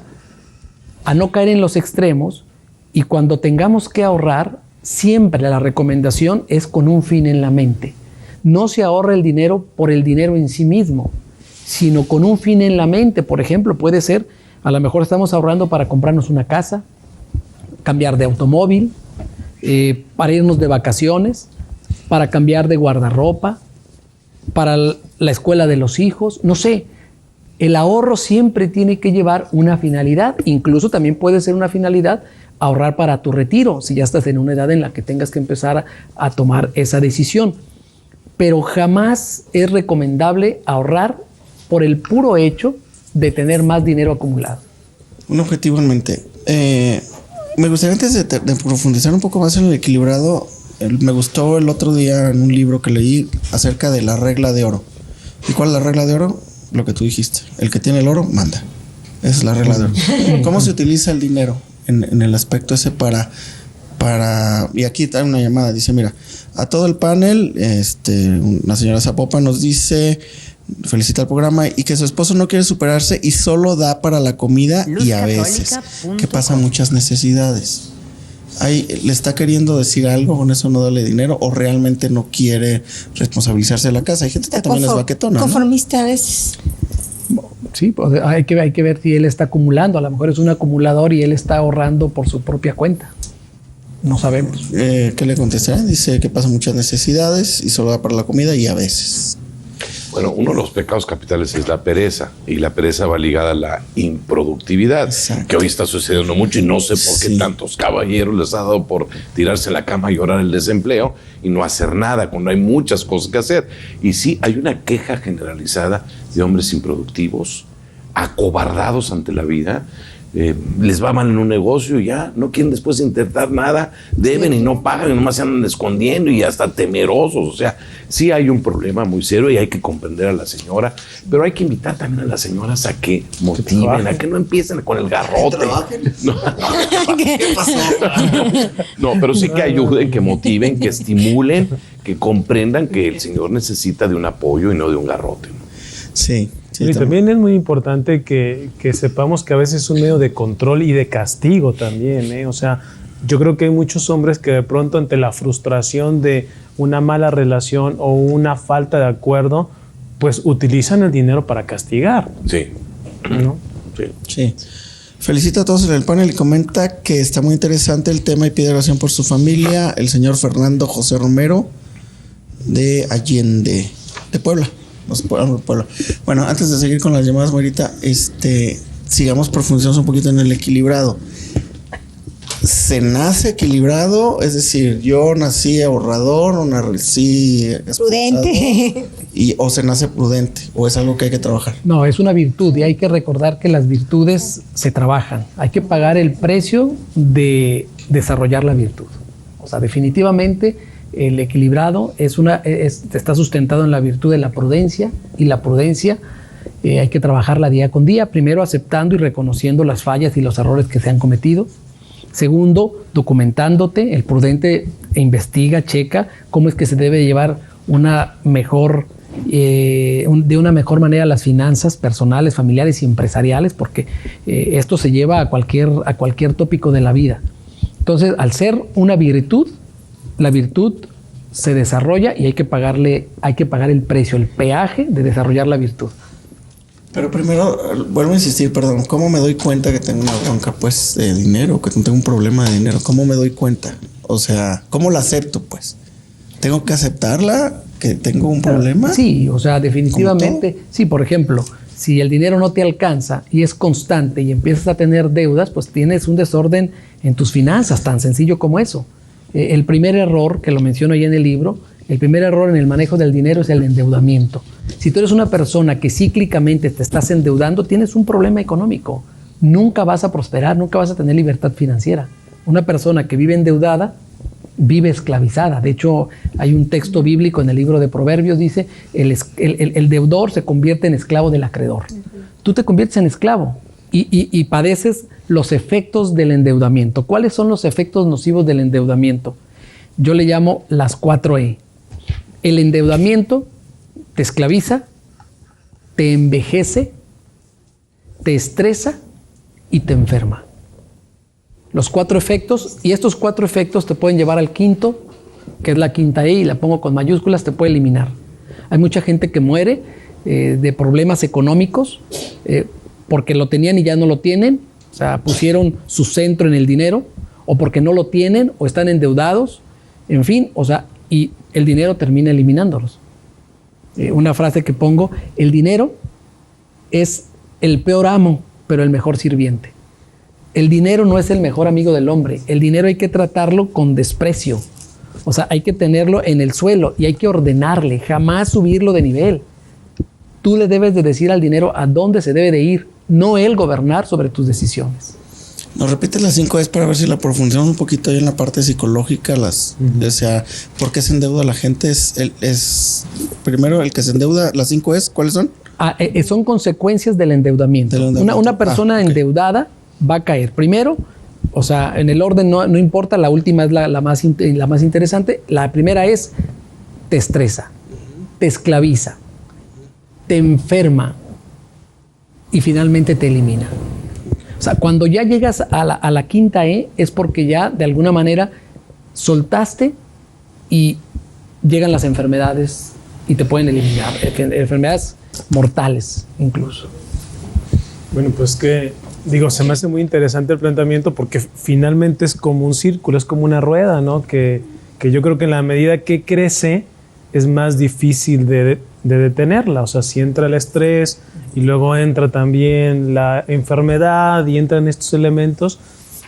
Speaker 7: a no caer en los extremos, y cuando tengamos que ahorrar, siempre la recomendación es con un fin en la mente. No se ahorra el dinero por el dinero en sí mismo, sino con un fin en la mente. Por ejemplo, puede ser, a lo mejor estamos ahorrando para comprarnos una casa, cambiar de automóvil, para irnos de vacaciones, para cambiar de guardarropa, para la escuela de los hijos, no sé. El ahorro siempre tiene que llevar una finalidad, incluso también puede ser una finalidad ahorrar para tu retiro, si ya estás en una edad en la que tengas que empezar a tomar esa decisión. Pero jamás es recomendable ahorrar por el puro hecho de tener más dinero acumulado.
Speaker 4: Un objetivo en mente. Me gustaría, antes de profundizar un poco más en el equilibrado, Me gustó el otro día en un libro que leí acerca de la regla de oro. ¿Y cuál es la regla de oro? Lo que tú dijiste. El que tiene el oro, manda. Esa es la regla de oro. ¿Cómo se utiliza el dinero en el aspecto ese para... Y aquí está una llamada. Dice, mira, a todo el panel, una señora Zapopan nos dice... Felicita el programa y que su esposo no quiere superarse y solo da para la comida y a veces que pasa muchas necesidades. ¿Le está queriendo decir algo con eso no darle dinero o realmente no quiere responsabilizarse de la casa? Hay gente que también es baquetona,
Speaker 5: conformista a veces.
Speaker 7: Sí, pues hay que ver si él está acumulando. A lo mejor es un acumulador y él está ahorrando por su propia cuenta. No sabemos.
Speaker 4: ¿Qué le contestará? Dice que pasa muchas necesidades y solo da para la comida y a veces.
Speaker 6: Bueno, uno de los pecados capitales es la pereza, y la pereza va ligada a la improductividad,
Speaker 4: exacto,
Speaker 6: que hoy está sucediendo mucho y no sé por qué tantos caballeros les ha dado por tirarse en la cama y llorar el desempleo y no hacer nada cuando hay muchas cosas que hacer. Y sí, hay una queja generalizada de hombres improductivos, acobardados ante la vida. Les va mal en un negocio y ya no quieren después intentar nada, deben y no pagan y nomás se andan escondiendo y hasta temerosos. O sea, sí hay un problema muy serio y hay que comprender a la señora, pero hay que invitar también a las señoras a que motiven, a que no empiecen con el garrote.
Speaker 4: ¿Qué pasó?
Speaker 6: No, pero sí que ayuden, que motiven, que estimulen, que comprendan que el señor necesita de un apoyo y no de un garrote.
Speaker 4: Sí.
Speaker 8: Y también es muy importante que sepamos que a veces es un medio de control y de castigo también, ¿eh? O sea, yo creo que hay muchos hombres que de pronto ante la frustración de una mala relación o una falta de acuerdo, pues utilizan el dinero para castigar.
Speaker 6: Sí.
Speaker 8: ¿No?
Speaker 4: Sí. Felicita a todos en el panel y comenta que está muy interesante el tema y pide oración por su familia, el señor Fernando José Romero de Allende, de Puebla. Bueno, antes de seguir con las llamadas, Marita, sigamos profundizando un poquito en el equilibrado. ¿Se nace equilibrado? Es decir, yo nací ahorrador o nací
Speaker 5: prudente.
Speaker 4: ¿O se nace prudente? ¿O es algo que hay que trabajar?
Speaker 7: No, es una virtud y hay que recordar que las virtudes se trabajan. Hay que pagar el precio de desarrollar la virtud. O sea, definitivamente el equilibrado está sustentado en la virtud de la prudencia, y la prudencia hay que trabajarla día con día, primero aceptando y reconociendo las fallas y los errores que se han cometido. Segundo, documentándote. El prudente investiga, checa cómo es que se debe llevar de una mejor manera las finanzas personales, familiares y empresariales, porque esto se lleva a cualquier tópico de la vida. Entonces, al ser una virtud, la virtud se desarrolla y hay que pagar el precio, el peaje de desarrollar la virtud.
Speaker 4: Pero primero, vuelvo a insistir, perdón, ¿cómo me doy cuenta que tengo una bronca, pues, de dinero, que tengo un problema de dinero? ¿Cómo me doy cuenta? O sea, ¿cómo la acepto, pues? ¿Tengo que aceptarla, que tengo un problema?
Speaker 7: Sí, o sea, definitivamente, sí, por ejemplo, si el dinero no te alcanza y es constante y empiezas a tener deudas, pues tienes un desorden en tus finanzas, tan sencillo como eso. El primer error, que lo menciono ahí en el libro, el primer error en el manejo del dinero es el endeudamiento. Si tú eres una persona que cíclicamente te estás endeudando, tienes un problema económico. Nunca vas a prosperar, nunca vas a tener libertad financiera. Una persona que vive endeudada, vive esclavizada. De hecho, hay un texto bíblico en el libro de Proverbios, dice, el deudor se convierte en esclavo del acreedor. Tú te conviertes en esclavo y padeces los efectos del endeudamiento. ¿Cuáles son los efectos nocivos del endeudamiento? Yo le llamo las 4E. El endeudamiento te esclaviza, te envejece, te estresa y te enferma. Los 4 efectos, y estos 4 efectos te pueden llevar al quinto, que es la quinta E, y la pongo con mayúsculas, te puede eliminar. Hay mucha gente que muere de problemas económicos porque lo tenían y ya no lo tienen. O sea, pusieron su centro en el dinero, o porque no lo tienen, o están endeudados, en fin, o sea, y el dinero termina eliminándolos. Una frase que pongo, el dinero es el peor amo, pero el mejor sirviente. El dinero no es el mejor amigo del hombre, el dinero hay que tratarlo con desprecio. O sea, hay que tenerlo en el suelo y hay que ordenarle, jamás subirlo de nivel. Tú le debes de decir al dinero a dónde se debe de ir, no él gobernar sobre tus decisiones.
Speaker 4: Nos repites las 5 Es para ver si la profundizamos un poquito ahí en la parte psicológica, o sea, ¿por qué se endeuda la gente? Es primero el que se endeuda, las 5 Es, ¿cuáles son?
Speaker 7: Son consecuencias del endeudamiento. Una persona endeudada va a caer. Primero, o sea, en el orden no importa, la última es la más interesante. La primera es, te estresa, te esclaviza, te enferma y finalmente te elimina. O sea, cuando ya llegas a la quinta es porque ya de alguna manera soltaste y llegan las enfermedades y te pueden eliminar. Enfermedades mortales incluso.
Speaker 8: Bueno, pues se me hace muy interesante el planteamiento porque finalmente es como un círculo, es como una rueda, ¿no? Que yo creo que en la medida que crece es más difícil de detenerla. O sea, si entra el estrés y luego entra también la enfermedad y entran estos elementos.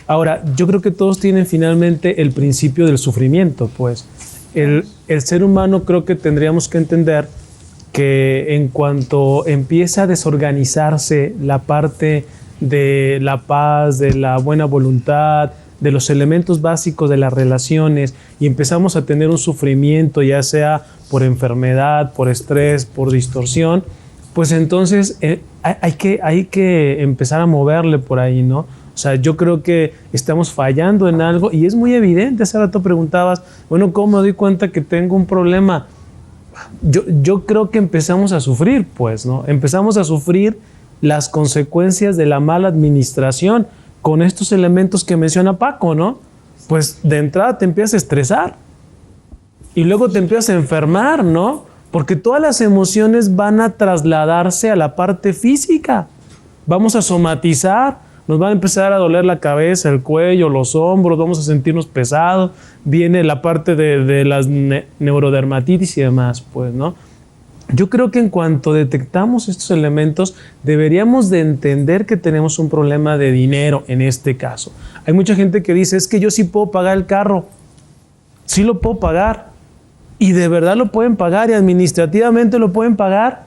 Speaker 8: Ahora, yo creo que todos tienen finalmente el principio del sufrimiento, pues. El ser humano creo que tendríamos que entender que en cuanto empieza a desorganizarse la parte de la paz, de la buena voluntad, de los elementos básicos de las relaciones y empezamos a tener un sufrimiento, ya sea por enfermedad, por estrés, por distorsión, pues entonces hay que empezar a moverle por ahí, ¿no? O sea, yo creo que estamos fallando en algo y es muy evidente. Hace rato preguntabas, bueno, ¿cómo me doy cuenta que tengo un problema? Yo creo que empezamos a sufrir, pues, ¿no? Empezamos a sufrir las consecuencias de la mala administración con estos elementos que menciona Paco, ¿no? Pues de entrada te empiezas a estresar y luego te empiezas a enfermar, ¿no? Porque todas las emociones van a trasladarse a la parte física. Vamos a somatizar, nos va a empezar a doler la cabeza, el cuello, los hombros, vamos a sentirnos pesados, viene la parte de las neurodermatitis y demás, pues, ¿no? Yo creo que en cuanto detectamos estos elementos, deberíamos de entender que tenemos un problema de dinero en este caso. Hay mucha gente que dice, es que yo sí puedo pagar el carro, sí lo puedo pagar, y de verdad lo pueden pagar y administrativamente lo pueden pagar,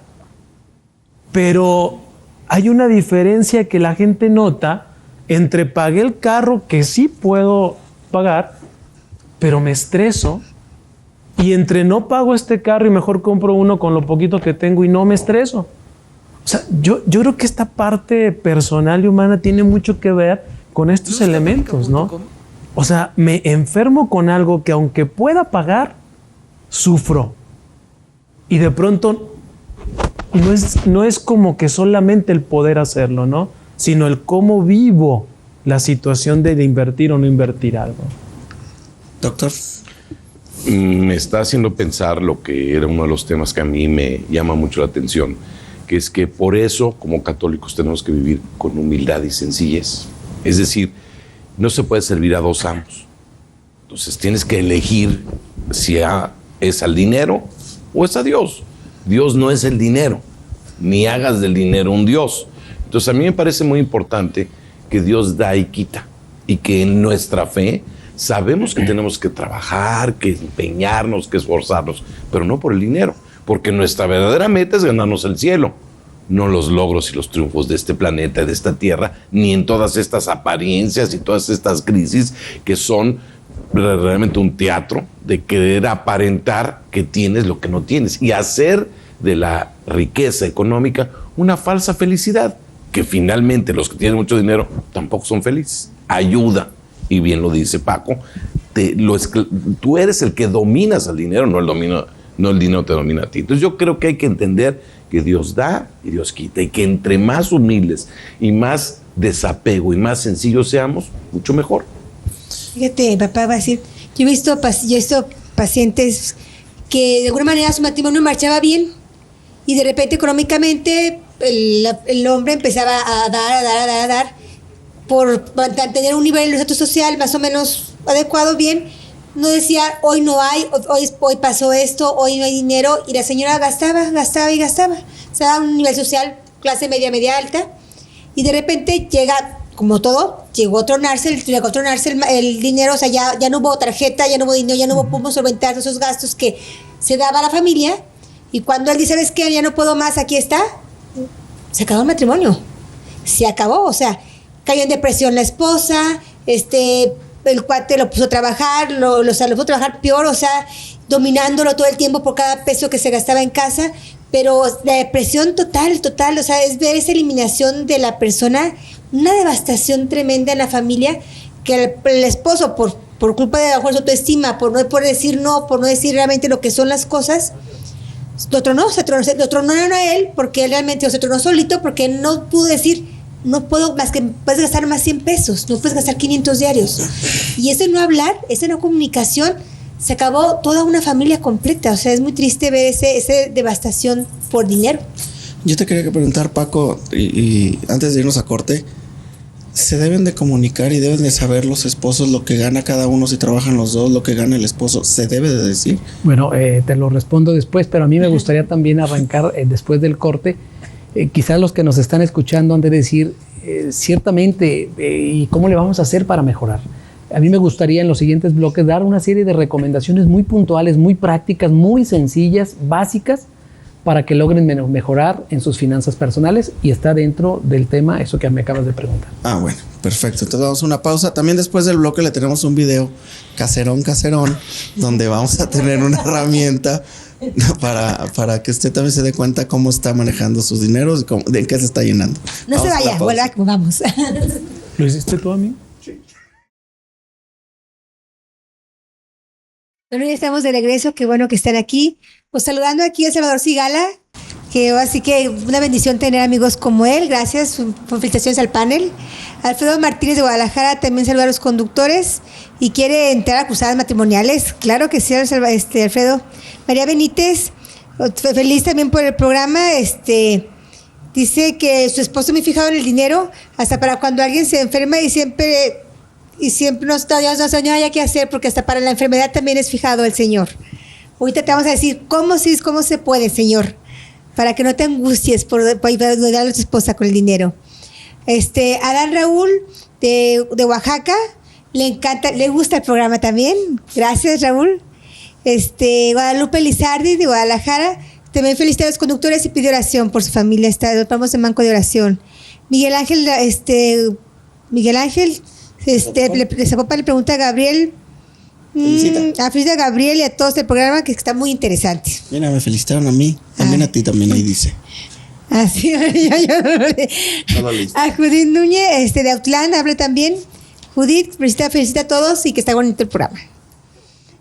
Speaker 8: pero hay una diferencia que la gente nota entre pagué el carro que sí puedo pagar, pero me estreso, y entre no pago este carro y mejor compro uno con lo poquito que tengo y no me estreso. O sea, yo creo que esta parte personal y humana tiene mucho que ver con estos elementos, ¿no? O sea, me enfermo con algo que aunque pueda pagar, sufro. Y de pronto no es como que solamente el poder hacerlo, ¿no? Sino el cómo vivo la situación de invertir o no invertir algo.
Speaker 4: Doctor.
Speaker 6: Me está haciendo pensar lo que era uno de los temas que a mí me llama mucho la atención, que es que por eso, como católicos, tenemos que vivir con humildad y sencillez. Es decir, no se puede servir a dos amos. Entonces tienes que elegir si es al dinero o es a Dios. Dios no es el dinero, ni hagas del dinero un Dios. Entonces a mí me parece muy importante que Dios da y quita, y que en nuestra fe sabemos que tenemos que trabajar, que empeñarnos, que esforzarnos, pero no por el dinero, porque nuestra verdadera meta es ganarnos el cielo, no los logros y los triunfos de este planeta, de esta tierra, ni en todas estas apariencias y todas estas crisis que son realmente un teatro de querer aparentar que tienes lo que no tienes y hacer de la riqueza económica una falsa felicidad, que finalmente los que tienen mucho dinero tampoco son felices. Ayuda. Y bien lo dice Paco, tú eres el que dominas al dinero, no el dinero te domina a ti. Entonces yo creo que hay que entender que Dios da y Dios quita, y que entre más humildes y más desapego y más sencillos seamos, mucho mejor.
Speaker 5: Fíjate, papá va a decir, yo he visto pacientes que de alguna manera su matrimonio marchaba bien y de repente económicamente el hombre empezaba a dar por mantener un nivel de estatus social más o menos adecuado, bien, no decía, hoy no hay, hoy pasó esto, hoy no hay dinero, y la señora gastaba. O sea, un nivel social, clase media alta, y de repente llega, como todo, llegó a tronarse el dinero, o sea, ya no hubo tarjeta, ya no hubo dinero, ya no hubo cómo solventar esos gastos que se daba a la familia, y cuando él dice, ¿sabes qué? Ya no puedo más, aquí está, se acabó el matrimonio, se acabó, o sea, cayó en depresión la esposa, el cuate lo puso a trabajar, lo puso a trabajar peor, o sea, dominándolo todo el tiempo por cada peso que se gastaba en casa, pero la depresión total, o sea, es ver esa eliminación de la persona, una devastación tremenda en la familia, que el esposo, por culpa de su autoestima, por no poder decir no, por no decir realmente lo que son las cosas, lo tronó a él, porque él realmente se tronó solito, porque no pudo decir, no puedo más que puedes gastar más 100 pesos, no puedes gastar 500 diarios. Y ese no hablar, esa no comunicación, se acabó toda una familia completa. O sea, es muy triste ver esa devastación por dinero.
Speaker 4: Yo te quería preguntar, Paco, y antes de irnos a corte, ¿se deben de comunicar y deben de saber los esposos lo que gana cada uno si trabajan los dos, lo que gana el esposo? ¿Se debe de decir?
Speaker 7: Bueno, te lo respondo después, pero a mí me gustaría también arrancar después del corte. Quizás los que nos están escuchando han de decir, ciertamente, ¿y cómo le vamos a hacer para mejorar? A mí me gustaría en los siguientes bloques dar una serie de recomendaciones muy puntuales, muy prácticas, muy sencillas, básicas, para que logren mejorar en sus finanzas personales, y está dentro del tema eso que me acabas de preguntar.
Speaker 4: Ah, bueno, perfecto. Entonces vamos a una pausa. También después del bloque le tenemos un video caserón, donde vamos a tener una herramienta para que usted también se dé cuenta cómo está manejando sus dineros y de qué se está llenando.
Speaker 5: No
Speaker 4: vamos
Speaker 5: se vaya, vuelva, vamos.
Speaker 8: ¿Lo hiciste tú a mí?
Speaker 5: Bueno, ya estamos de regreso, qué bueno que están aquí. Pues saludando aquí a Salvador Sigala, que así que una bendición tener amigos como él. Gracias, felicitaciones al panel. Alfredo Martínez de Guadalajara también saluda a los conductores y quiere entrar a cruzadas matrimoniales. Claro que sí, Alfredo. María Benítez, feliz también por el programa. Dice que su esposo me ha fijado en el dinero hasta para cuando alguien se enferma y siempre nos haya qué hacer, porque hasta para la enfermedad también es fijado el Señor. Ahorita te vamos a decir cómo se puede, Señor, para que no te angusties por ayudar a tu esposa con el dinero. Adán Raúl de Oaxaca, le gusta el programa también. Gracias, Raúl. Guadalupe Lizardi de Guadalajara, también felicita a los conductores y pide oración por su familia. Vamos en banco de oración. Miguel Ángel, de Zapopan le pregunta a Gabriel. Felicita a Gabriel y a todos el programa, que está muy interesante.
Speaker 4: Mira, me felicitaron a mí, también a ti también ahí dice.
Speaker 5: Así,
Speaker 4: No lo leíste.
Speaker 5: a Judith Núñez, de Autlán, habla también. Judith, felicita a todos y que está bonito el programa.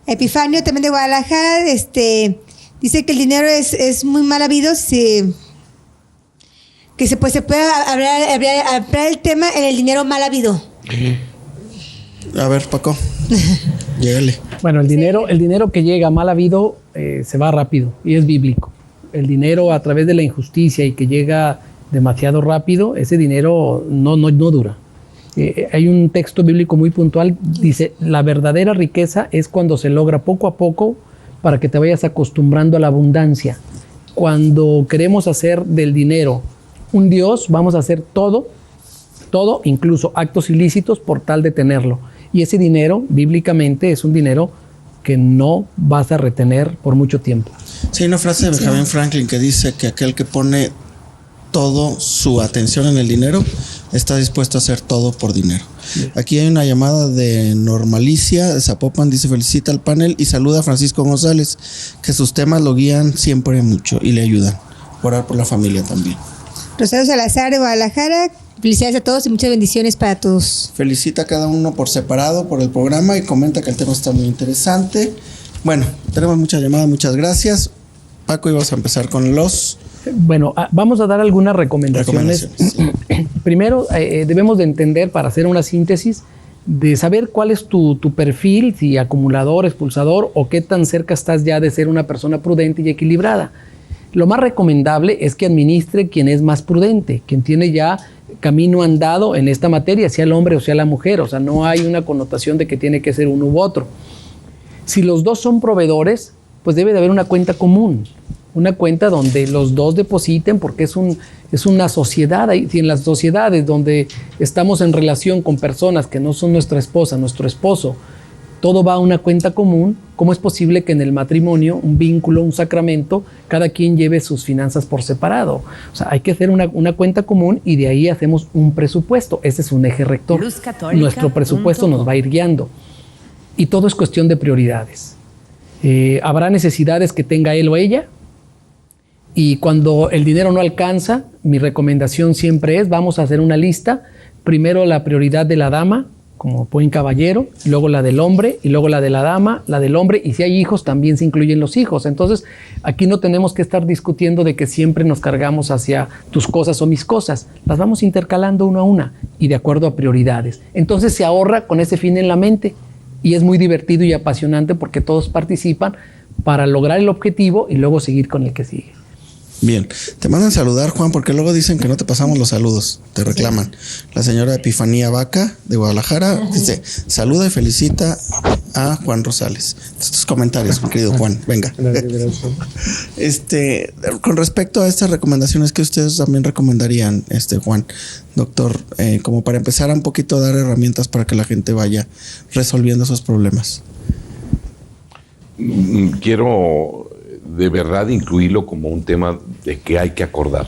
Speaker 5: Epifanio, también de Guadalajara, dice que el dinero es muy mal habido, que se puede hablar el tema en el dinero mal habido.
Speaker 4: A ver, Paco, llégale.
Speaker 7: Bueno, el dinero que llega mal habido se va rápido, y es bíblico. El dinero a través de la injusticia y que llega demasiado rápido, ese dinero no dura. Hay un texto bíblico muy puntual, dice, la verdadera riqueza es cuando se logra poco a poco para que te vayas acostumbrando a la abundancia. Cuando queremos hacer del dinero un Dios, vamos a hacer todo, incluso actos ilícitos, por tal de tenerlo. Y ese dinero, bíblicamente, es un dinero que no vas a retener por mucho tiempo.
Speaker 4: Sí, hay una frase de Benjamin Franklin que dice que aquel que pone toda su atención en el dinero está dispuesto a hacer todo por dinero. Sí. Aquí hay una llamada de Normalicia de Zapopan, dice felicita al panel y saluda a Francisco González, que sus temas lo guían siempre mucho y le ayudan. Orar por la familia también.
Speaker 5: Rosario Salazar de Guadalajara, felicidades a todos y muchas bendiciones para todos.
Speaker 4: Felicita a cada uno por separado por el programa y comenta que el tema está muy interesante. Bueno, tenemos muchas llamadas, muchas gracias. Paco, ibas a empezar con los...
Speaker 7: Bueno, vamos a dar algunas recomendaciones.
Speaker 4: Sí.
Speaker 7: Primero, debemos de entender, para hacer una síntesis, de saber cuál es tu perfil, si acumulador, expulsador, o qué tan cerca estás ya de ser una persona prudente y equilibrada. Lo más recomendable es que administre quien es más prudente, quien tiene ya camino andado en esta materia, sea el hombre o sea la mujer. O sea, no hay una connotación de que tiene que ser uno u otro. Si los dos son proveedores, pues debe de haber una cuenta común, una cuenta donde los dos depositen, porque es una sociedad. Y en las sociedades donde estamos en relación con personas que no son nuestra esposa, nuestro esposo, todo va a una cuenta común, ¿cómo es posible que en el matrimonio, un vínculo, un sacramento, cada quien lleve sus finanzas por separado? O sea, hay que hacer una cuenta común y de ahí hacemos un presupuesto. Ese es un eje rector. Nuestro presupuesto nos va a ir guiando. Y todo es cuestión de prioridades. Habrá necesidades que tenga él o ella, y cuando el dinero no alcanza, mi recomendación siempre es, vamos a hacer una lista. Primero la prioridad de la dama, como buen caballero, luego la del hombre, y luego la de la dama, la del hombre, y si hay hijos, también se incluyen los hijos. Entonces, aquí no tenemos que estar discutiendo de que siempre nos cargamos hacia tus cosas o mis cosas. Las vamos intercalando una a una, y de acuerdo a prioridades. Entonces se ahorra con ese fin en la mente, y es muy divertido y apasionante porque todos participan para lograr el objetivo y luego seguir con el que sigue.
Speaker 4: Bien, te mandan saludar, Juan, porque luego dicen que no te pasamos los saludos, te reclaman. La señora Epifanía Vaca de Guadalajara dice, saluda y felicita a Juan Rosales. Estos comentarios, mi querido Juan, venga.
Speaker 8: Gracias.
Speaker 4: Con respecto a estas recomendaciones, ¿qué ustedes también recomendarían, Juan, doctor, como para empezar a un poquito a dar herramientas para que la gente vaya resolviendo esos problemas?
Speaker 6: Quiero de verdad incluirlo como un tema de que hay que acordar.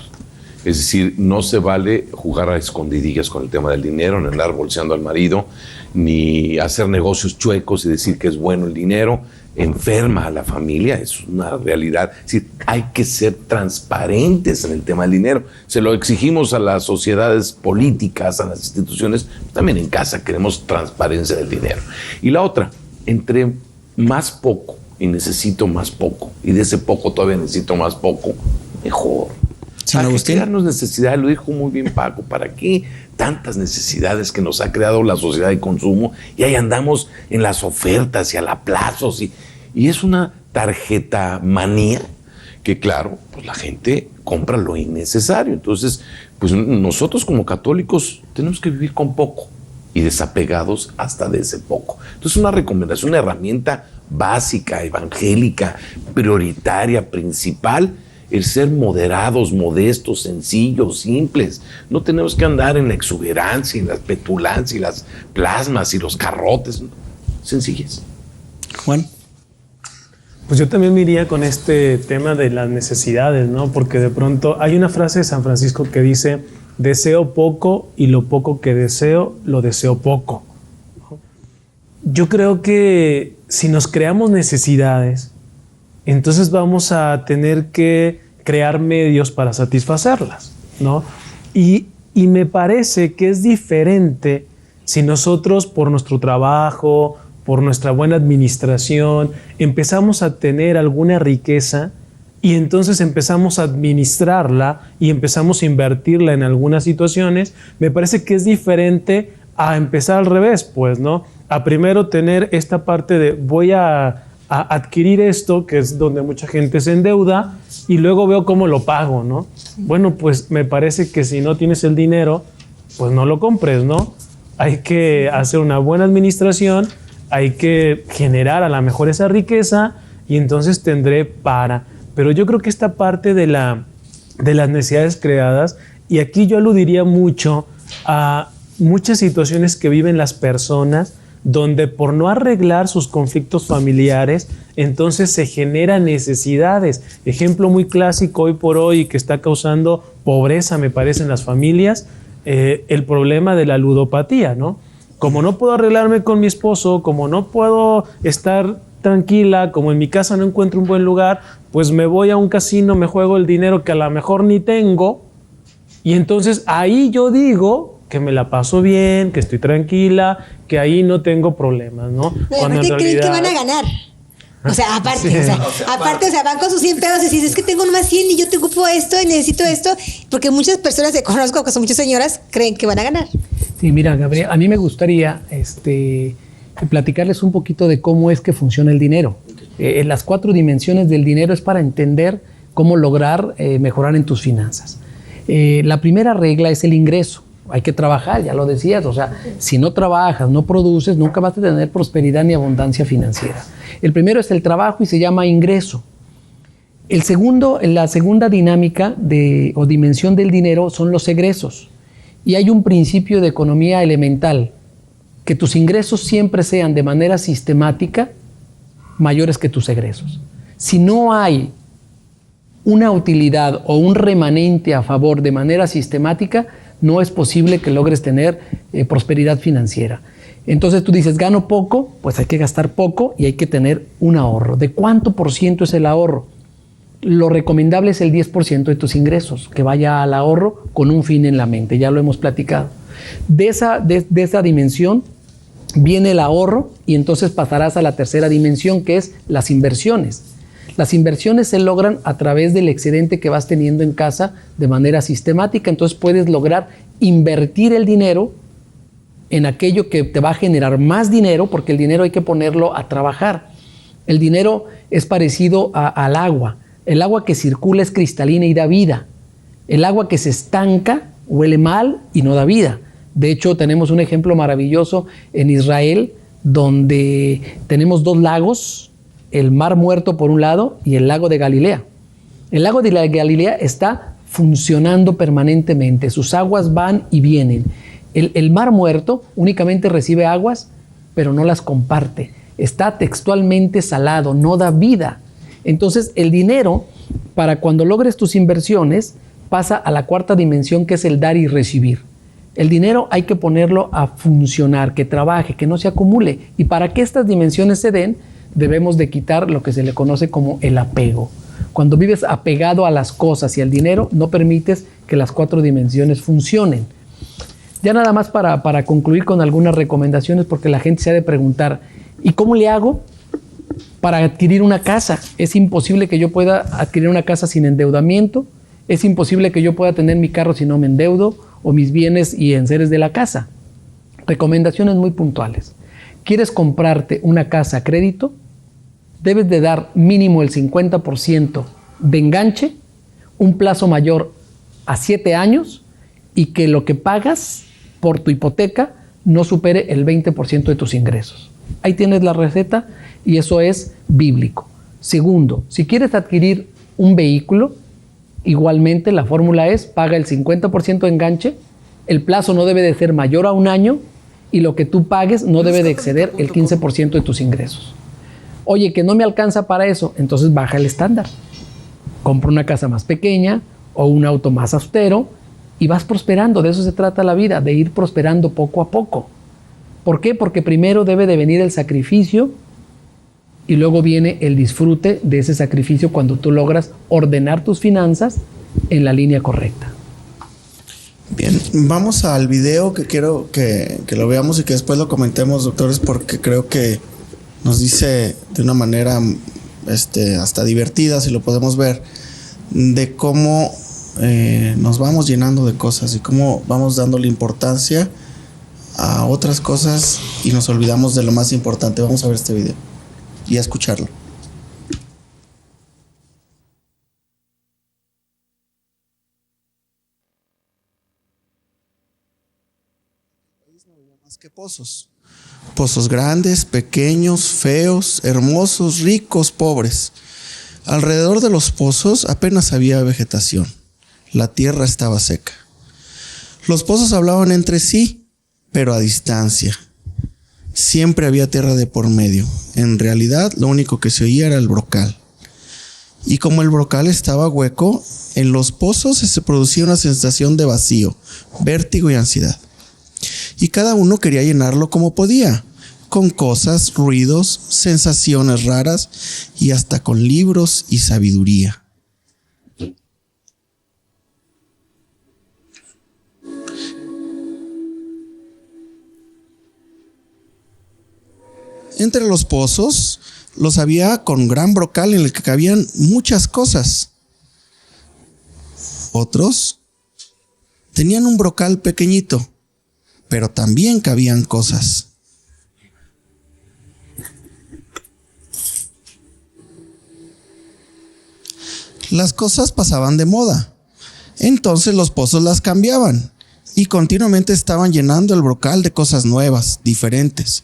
Speaker 6: Es decir, no se vale jugar a escondidillas con el tema del dinero, ni andar bolseando al marido, ni hacer negocios chuecos y decir que es bueno el dinero. Enferma a la familia, es una realidad. Es decir, hay que ser transparentes en el tema del dinero. Se lo exigimos a las sociedades políticas, a las instituciones, también en casa queremos transparencia del dinero. Y la otra, entre más poco y necesito más poco, y de ese poco todavía necesito más poco, mejor. ¿Para qué crearnos necesidades? Lo dijo muy bien Paco, ¿para qué tantas necesidades que nos ha creado la sociedad de consumo? Y ahí andamos en las ofertas y a la plazos, y es una tarjeta manía que, claro, pues la gente compra lo innecesario. Entonces, pues nosotros como católicos tenemos que vivir con poco y desapegados hasta de ese poco. Entonces, una recomendación, una herramienta básica, evangélica, prioritaria, principal, el ser moderados, modestos, sencillos, simples. No tenemos que andar en la exuberancia, en la petulancia, y las plasmas y los carrotes. Sencillez.
Speaker 4: Juan.
Speaker 8: Pues yo también me iría con este tema de las necesidades, ¿no? Porque de pronto hay una frase de San Francisco que dice: deseo poco y lo poco que deseo, lo deseo poco. Yo creo que si nos creamos necesidades, entonces vamos a tener que crear medios para satisfacerlas, ¿no? Y me parece que es diferente si nosotros, por nuestro trabajo, por nuestra buena administración, empezamos a tener alguna riqueza y entonces empezamos a administrarla y empezamos a invertirla en algunas situaciones. Me parece que es diferente a empezar al revés, pues, ¿no? A primero tener esta parte de voy a adquirir esto, que es donde mucha gente se endeuda, y luego veo cómo lo pago, ¿no? Bueno, pues me parece que si no tienes el dinero, pues no lo compres, ¿no? Hay que hacer una buena administración, hay que generar a lo mejor esa riqueza y entonces tendré para. Pero yo creo que esta parte de las necesidades creadas, y aquí yo aludiría mucho a muchas situaciones que viven las personas donde por no arreglar sus conflictos familiares, entonces se generan necesidades. Ejemplo muy clásico hoy por hoy que está causando pobreza, me parece, en las familias, el problema de la ludopatía, ¿no? Como no puedo arreglarme con mi esposo, como no puedo estar tranquila, como en mi casa no encuentro un buen lugar, pues me voy a un casino, me juego el dinero que a lo mejor ni tengo, y entonces ahí yo digo que me la paso bien, que estoy tranquila, que ahí no tengo problemas, ¿no?
Speaker 5: Cuando en realidad creen que van a ganar. O sea, aparte, sí, o sea, van con sus 100 pesos y dicen, es que tengo más 100 y yo te ocupo esto y necesito esto, porque muchas personas que conozco, que son muchas señoras, creen que van a ganar.
Speaker 7: Sí, mira, Gabriel, a mí me gustaría platicarles un poquito de cómo es que funciona el dinero. Las 4 dimensiones del dinero es para entender cómo lograr mejorar en tus finanzas. La primera regla es el ingreso. Hay que trabajar, ya lo decías, o sea, si no trabajas, no produces, nunca vas a tener prosperidad ni abundancia financiera. El primero es el trabajo y se llama ingreso. La segunda dinámica o dimensión del dinero son los egresos. Y hay un principio de economía elemental. que tus ingresos siempre sean de manera sistemática mayores que tus egresos. Si no hay una utilidad o un remanente a favor de manera sistemática, no es posible que logres tener prosperidad financiera. Entonces tú dices, gano poco, pues hay que gastar poco y hay que tener un ahorro. ¿De cuánto por ciento es el ahorro? Lo recomendable es el 10% de tus ingresos, que vaya al ahorro con un fin en la mente, ya lo hemos platicado. De esa dimensión viene el ahorro y entonces pasarás a la tercera dimensión, que es las inversiones. Las inversiones se logran a través del excedente que vas teniendo en casa de manera sistemática, entonces puedes lograr invertir el dinero en aquello que te va a generar más dinero, porque el dinero hay que ponerlo a trabajar. El dinero es parecido al agua. El agua que circula es cristalina y da vida. El agua que se estanca huele mal y no da vida. De hecho, tenemos un ejemplo maravilloso en Israel, donde tenemos dos lagos, el Mar Muerto por un lado y el lago de Galilea. El lago de Galilea está funcionando permanentemente, sus aguas van y vienen. El Mar Muerto únicamente recibe aguas, pero no las comparte. Está textualmente salado, no da vida. Entonces, el dinero, para cuando logres tus inversiones, pasa a la cuarta dimensión, que es el dar y recibir. El dinero hay que ponerlo a funcionar, que trabaje, que no se acumule. Y para que estas dimensiones se den, debemos de quitar lo que se le conoce como el apego. Cuando vives apegado a las cosas y al dinero, no permites que las cuatro dimensiones funcionen. Ya nada más para concluir con algunas recomendaciones, porque la gente se ha de preguntar, ¿y cómo le hago para adquirir una casa? Es imposible que yo pueda adquirir una casa sin endeudamiento, es imposible que yo pueda tener mi carro si no me endeudo, o mis bienes y enseres de la casa. Recomendaciones muy puntuales. ¿Quieres comprarte una casa a crédito? Debes de dar mínimo el 50% de enganche, un plazo mayor a 7 años, y que lo que pagas por tu hipoteca no supere el 20% de tus ingresos. Ahí tienes la receta y eso es bíblico. Segundo, si quieres adquirir un vehículo, igualmente la fórmula es paga el 50% de enganche, el plazo no debe de ser mayor a 1 año y lo que tú pagues no debe de exceder el 15% de tus ingresos. Oye, que no me alcanza para eso, entonces baja el estándar. Compra una casa más pequeña o un auto más austero y vas prosperando. De eso se trata la vida, de ir prosperando poco a poco. ¿Por qué? Porque primero debe de venir el sacrificio y luego viene el disfrute de ese sacrificio cuando tú logras ordenar tus finanzas en la línea correcta.
Speaker 4: Bien, vamos al video que quiero que lo veamos y que después lo comentemos, doctores, porque creo que nos dice de una manera hasta divertida, si lo podemos ver, de cómo nos vamos llenando de cosas y cómo vamos dándole importancia a otras cosas y nos olvidamos de lo más importante. Vamos a ver este video y a escucharlo. Más que pozos. Pozos grandes, pequeños, feos, hermosos, ricos, pobres. Alrededor de los pozos apenas había vegetación. La tierra estaba seca. Los pozos hablaban entre sí, pero a distancia. Siempre había tierra de por medio. En realidad, lo único que se oía era el brocal. Y como el brocal estaba hueco, en los pozos se producía una sensación de vacío, vértigo y ansiedad. Y cada uno quería llenarlo como podía, con cosas, ruidos, sensaciones raras y hasta con libros y sabiduría. Entre los pozos los había con gran brocal en el que cabían muchas cosas. Otros tenían un brocal pequeñito, pero también cabían cosas. Las cosas pasaban de moda, entonces los pozos las cambiaban y continuamente estaban llenando el brocal de cosas nuevas, diferentes.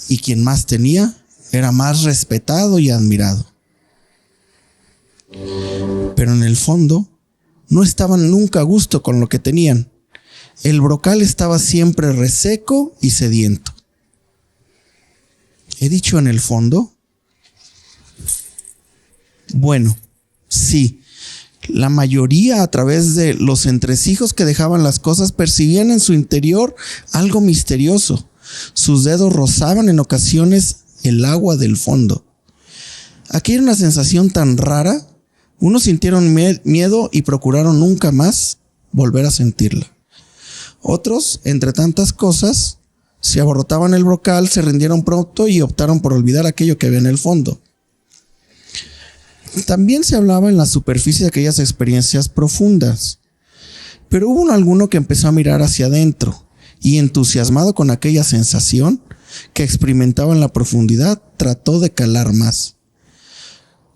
Speaker 4: Y quien más tenía era más respetado y admirado. Pero en el fondo no estaban nunca a gusto con lo que tenían. El brocal estaba siempre reseco y sediento. ¿He dicho en el fondo? Bueno, sí. La mayoría, a través de los entresijos que dejaban las cosas, percibían en su interior algo misterioso. Sus dedos rozaban en ocasiones el agua del fondo. Aquí era una sensación tan rara. Unos sintieron miedo y procuraron nunca más volver a sentirla. Otros, entre tantas cosas, se abarrotaban el brocal, se rindieron pronto y optaron por olvidar aquello que había en el fondo. También se hablaba en la superficie de aquellas experiencias profundas, pero hubo alguno que empezó a mirar hacia adentro y, entusiasmado con aquella sensación que experimentaba en la profundidad, trató de calar más.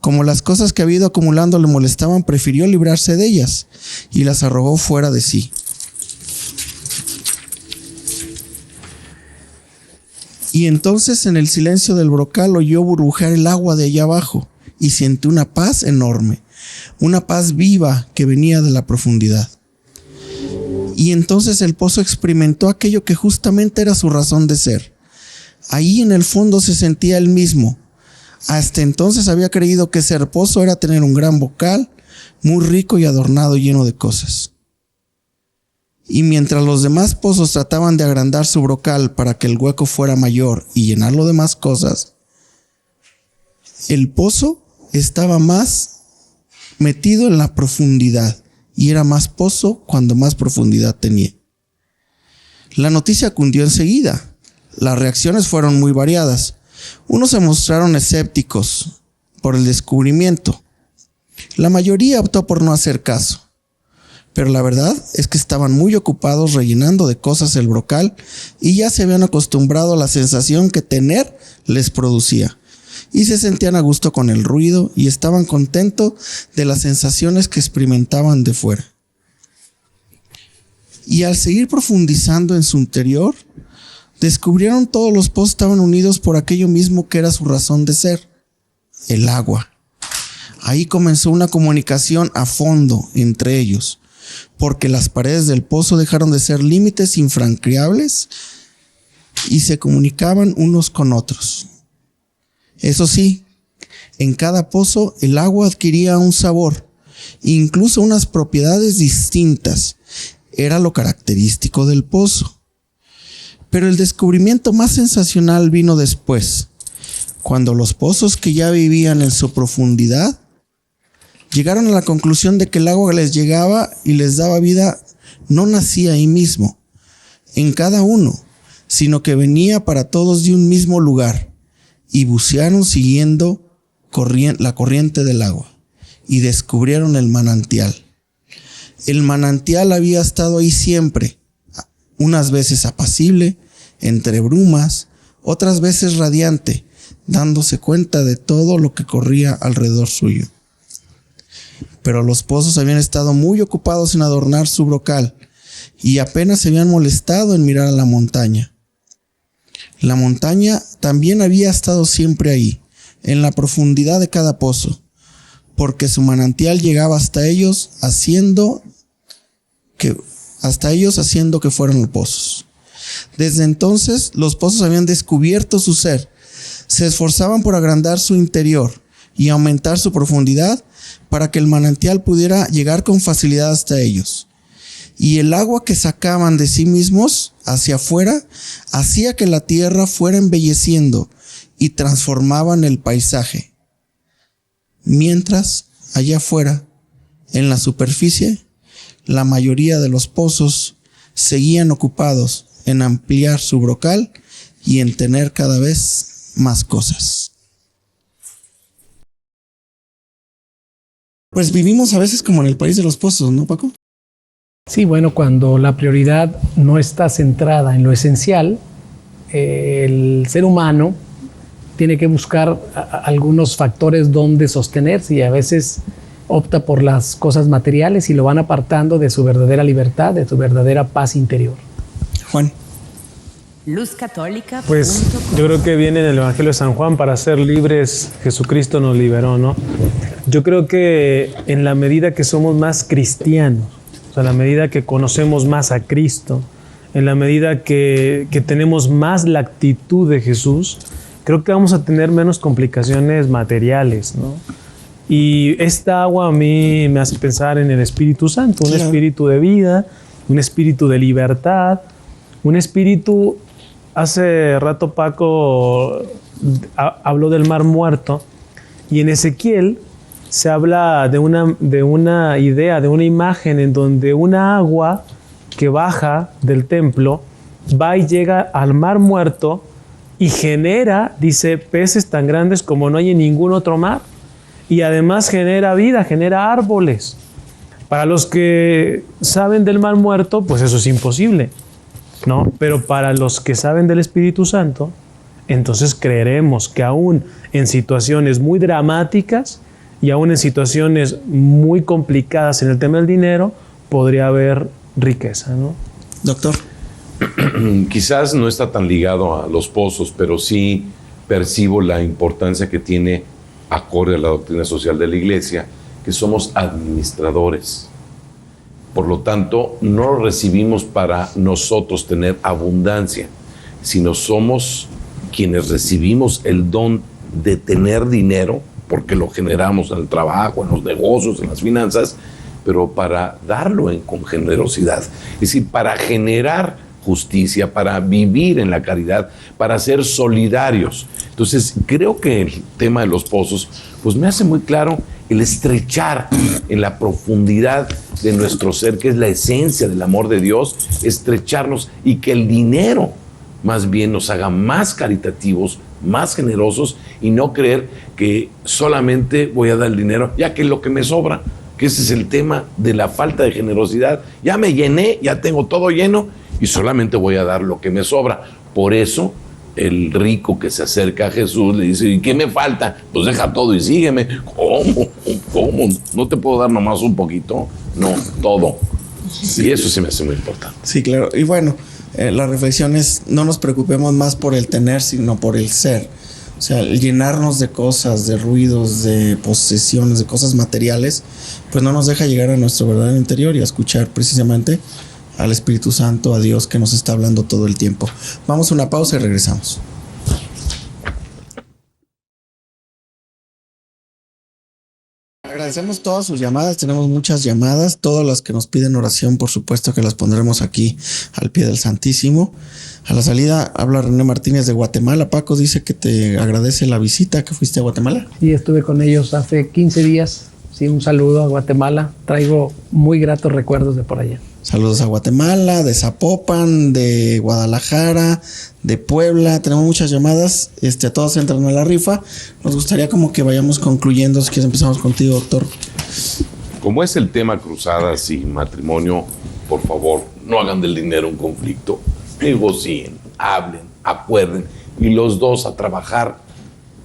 Speaker 4: Como las cosas que había ido acumulando le molestaban, prefirió librarse de ellas y las arrojó fuera de sí. Y entonces, en el silencio del brocal, oyó burbujear el agua de allá abajo y sintió una paz enorme, una paz viva que venía de la profundidad. Y entonces el pozo experimentó aquello que justamente era su razón de ser. Ahí en el fondo se sentía él mismo. Hasta entonces había creído que ser pozo era tener un gran bocal, muy rico y adornado, lleno de cosas. Y mientras los demás pozos trataban de agrandar su brocal para que el hueco fuera mayor y llenarlo de más cosas, el pozo estaba más metido en la profundidad y era más pozo cuando más profundidad tenía. La noticia cundió enseguida. Las reacciones fueron muy variadas. Unos se mostraron escépticos por el descubrimiento. La mayoría optó por no hacer caso. Pero la verdad es que estaban muy ocupados rellenando de cosas el brocal y ya se habían acostumbrado a la sensación que tener les producía. Y se sentían a gusto con el ruido y estaban contentos de las sensaciones que experimentaban de fuera. Y al seguir profundizando en su interior, descubrieron todos los pozos estaban unidos por aquello mismo que era su razón de ser, el agua. Ahí comenzó una comunicación a fondo entre ellos, porque las paredes del pozo dejaron de ser límites infranqueables y se comunicaban unos con otros. Eso sí, en cada pozo el agua adquiría un sabor, incluso unas propiedades distintas. Era lo característico del pozo. Pero el descubrimiento más sensacional vino después, cuando los pozos que ya vivían en su profundidad llegaron a la conclusión de que el agua que les llegaba y les daba vida no nacía ahí mismo, en cada uno, sino que venía para todos de un mismo lugar, y bucearon siguiendo la corriente del agua, y descubrieron el manantial. El manantial había estado ahí siempre, unas veces apacible, entre brumas, otras veces radiante, dándose cuenta de todo lo que corría alrededor suyo. Pero los pozos habían estado muy ocupados en adornar su brocal y apenas se habían molestado en mirar a la montaña. La montaña también había estado siempre ahí, en la profundidad de cada pozo, porque su manantial llegaba hasta ellos haciendo que fueran los pozos. Desde entonces, los pozos habían descubierto su ser, se esforzaban por agrandar su interior y aumentar su profundidad para que el manantial pudiera llegar con facilidad hasta ellos. Y el agua que sacaban de sí mismos hacia afuera hacía que la tierra fuera embelleciendo y transformaban el paisaje. Mientras, allá afuera, en la superficie, la mayoría de los pozos seguían ocupados en ampliar su brocal y en tener cada vez más cosas. Pues vivimos a veces como en el país de los pozos, ¿no, Paco?
Speaker 7: Sí, bueno, cuando la prioridad no está centrada en lo esencial, el ser humano tiene que buscar algunos factores donde sostenerse y a veces opta por las cosas materiales y lo van apartando de su verdadera libertad, de su verdadera paz interior.
Speaker 4: Juan.
Speaker 9: Luzcatólica.
Speaker 8: Pues yo creo que viene en el Evangelio de San Juan: para ser libres, Jesucristo nos liberó, ¿no? Yo creo que en la medida que somos más cristianos, O sea, en la medida que conocemos más a Cristo, en la medida que tenemos más la actitud de Jesús, creo que vamos a tener menos complicaciones materiales, ¿no? Y esta agua a mí me hace pensar en el Espíritu Santo, un espíritu de vida, un espíritu de libertad, un espíritu... Hace rato Paco habló del Mar Muerto y en Ezequiel se habla de una idea, de una imagen en donde una agua que baja del templo va y llega al Mar Muerto y genera, dice, peces tan grandes como no hay en ningún otro mar. Y además genera vida, genera árboles. Para los que saben del Mar Muerto, pues eso es imposible, ¿no? Pero para los que saben del Espíritu Santo, entonces creeremos que aún en situaciones muy dramáticas y aún en situaciones muy complicadas en el tema del dinero, podría haber riqueza, ¿no?
Speaker 4: Doctor.
Speaker 6: Quizás no está tan ligado a los pozos, pero sí percibo la importancia que tiene, acorde a la doctrina social de la Iglesia, que somos administradores. Por lo tanto, no lo recibimos para nosotros tener abundancia, sino somos quienes recibimos el don de tener dinero, porque lo generamos en el trabajo, en los negocios, en las finanzas, pero para darlo con generosidad. Es decir, para generar justicia, para vivir en la caridad, para ser solidarios. Entonces, creo que el tema de los pozos, pues me hace muy claro el estrechar en la profundidad de nuestro ser, que es la esencia del amor de Dios, estrecharnos y que el dinero más bien nos haga más caritativos, más generosos y no creer que solamente voy a dar el dinero, ya que es lo que me sobra, que ese es el tema de la falta de generosidad. Ya me llené, ya tengo todo lleno y solamente voy a dar lo que me sobra. Por eso el rico que se acerca a Jesús le dice, ¿y qué me falta? Pues deja todo y sígueme. ¿Cómo? ¿No te puedo dar nomás un poquito? No, todo. Y eso se me hace muy importante.
Speaker 4: Sí, claro. Y bueno, la reflexión es, no nos preocupemos más por el tener, sino por el ser. O sea, el llenarnos de cosas, de ruidos, de posesiones, de cosas materiales, pues no nos deja llegar a nuestro verdadero interior y a escuchar precisamente al Espíritu Santo, a Dios que nos está hablando todo el tiempo. Vamos a una pausa y regresamos. Agradecemos todas sus llamadas, tenemos muchas llamadas, todas las que nos piden oración, por supuesto que las pondremos aquí al pie del Santísimo. A la salida habla René Martínez de Guatemala. Paco dice que te agradece la visita, que fuiste a Guatemala.
Speaker 7: Sí, estuve con ellos hace 15 días. Sí, un saludo a Guatemala. Traigo muy gratos recuerdos de por allá.
Speaker 4: Saludos a Guatemala, de Zapopan, de Guadalajara, de Puebla. Tenemos muchas llamadas. A todos entran a la rifa. Nos gustaría como que vayamos concluyendo. Si quieres empezamos contigo, doctor.
Speaker 6: Como es el tema cruzadas y matrimonio, por favor, no hagan del dinero un conflicto. Negocien, hablen, acuerden y los dos a trabajar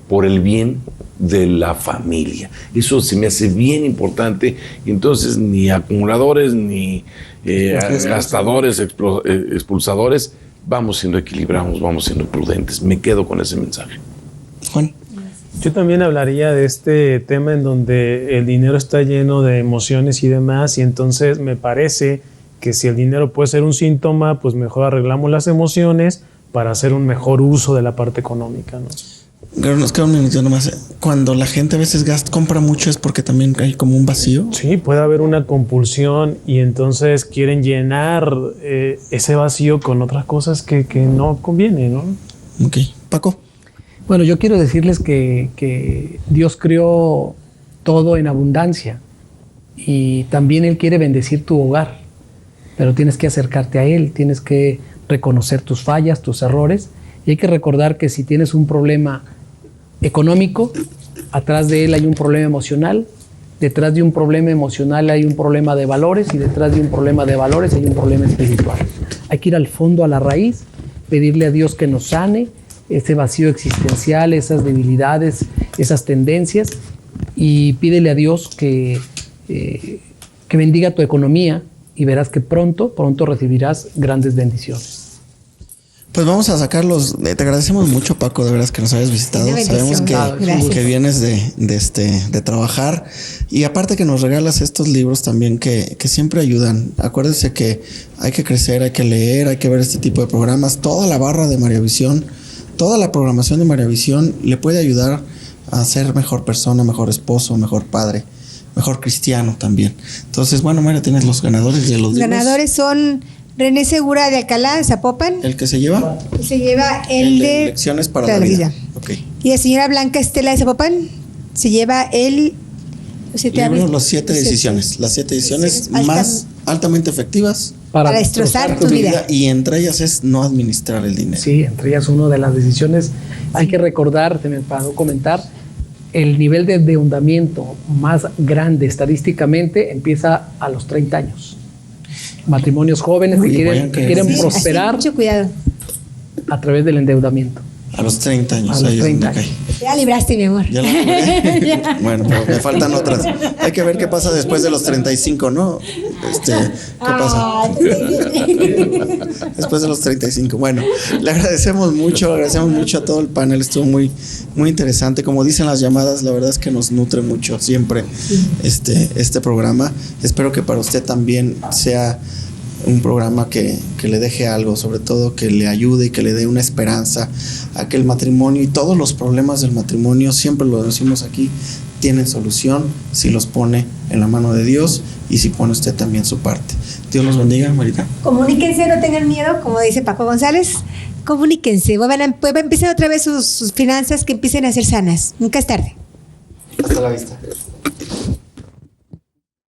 Speaker 6: por el bien de la familia. Eso se me hace bien importante. Y entonces ni acumuladores ni gastadores, expulsadores, vamos siendo equilibrados, vamos siendo prudentes. Me quedo con ese mensaje.
Speaker 4: Juan.
Speaker 8: Yo también hablaría de este tema en donde el dinero está lleno de emociones y demás, y entonces me parece que si el dinero puede ser un síntoma, pues mejor arreglamos las emociones para hacer un mejor uso de la parte económica, ¿no?
Speaker 4: Nos queda un minuto nomás. Cuando la gente a veces compra mucho es porque también hay como un vacío.
Speaker 8: Sí, puede haber una compulsión y entonces quieren llenar ese vacío con otras cosas que no conviene, ¿no?
Speaker 4: Ok. Paco.
Speaker 7: Bueno, yo quiero decirles que Dios creó todo en abundancia y también Él quiere bendecir tu hogar, pero tienes que acercarte a Él, tienes que reconocer tus fallas, tus errores, y hay que recordar que si tienes un problema económico, atrás de él hay un problema emocional, detrás de un problema emocional hay un problema de valores y detrás de un problema de valores hay un problema espiritual. Hay que ir al fondo, a la raíz, pedirle a Dios que nos sane ese vacío existencial, esas debilidades, esas tendencias, y pídele a Dios que bendiga tu economía y verás que pronto recibirás grandes bendiciones.
Speaker 4: Pues vamos a sacarlos. Te agradecemos mucho, Paco, de veras que nos hayas visitado.
Speaker 5: Una
Speaker 4: Sabemos
Speaker 5: bendición. Gracias.
Speaker 4: que vienes de trabajar y aparte que nos regalas estos libros también que siempre ayudan. Acuérdese que hay que crecer, hay que leer, hay que ver este tipo de programas. Toda la barra de Mariavisión, toda la programación de Mariavisión le puede ayudar a ser mejor persona, mejor esposo, mejor padre, mejor cristiano también. Entonces, bueno, María, tienes los ganadores de los libros.
Speaker 5: Ganadores son René Segura de Alcalá, de Zapopan.
Speaker 4: ¿El que se lleva?
Speaker 5: Se lleva el de
Speaker 4: Lecciones para la vida. Ok.
Speaker 5: Y la señora Blanca Estela de Zapopan se lleva el...
Speaker 4: Libro, Las 7 decisiones. Las 7 decisiones más altamente efectivas
Speaker 5: para destrozar tu vida.
Speaker 4: Y entre ellas es no administrar el dinero.
Speaker 7: Sí, entre ellas una de las decisiones. Hay que recordar, para no comentar, el nivel de endeudamiento más grande estadísticamente empieza a los 30 años. Matrimonios jóvenes que quieren prosperar
Speaker 5: mucho cuidado.
Speaker 7: a través del endeudamiento.
Speaker 4: A los 30 años.
Speaker 7: A los 30 años.
Speaker 5: Ya libraste, mi amor.
Speaker 4: Ya la libré. Bueno, pero me faltan otras. Hay que ver qué pasa después de los 35, ¿no? ¿Qué pasa? Después de los 35. Bueno, le agradecemos mucho a todo el panel. Estuvo muy, muy interesante. Como dicen las llamadas, la verdad es que nos nutre mucho siempre este programa. Espero que para usted también sea un programa que le deje algo, sobre todo que le ayude y que le dé una esperanza a que el matrimonio y todos los problemas del matrimonio, siempre lo decimos aquí, tienen solución si los pone en la mano de Dios y si pone usted también su parte. Dios los bendiga, Marita.
Speaker 5: Comuníquense, no tengan miedo, como dice Paco González. Comuníquense, empiecen otra vez sus finanzas, que empiecen a ser sanas. Nunca es tarde.
Speaker 4: Hasta la vista.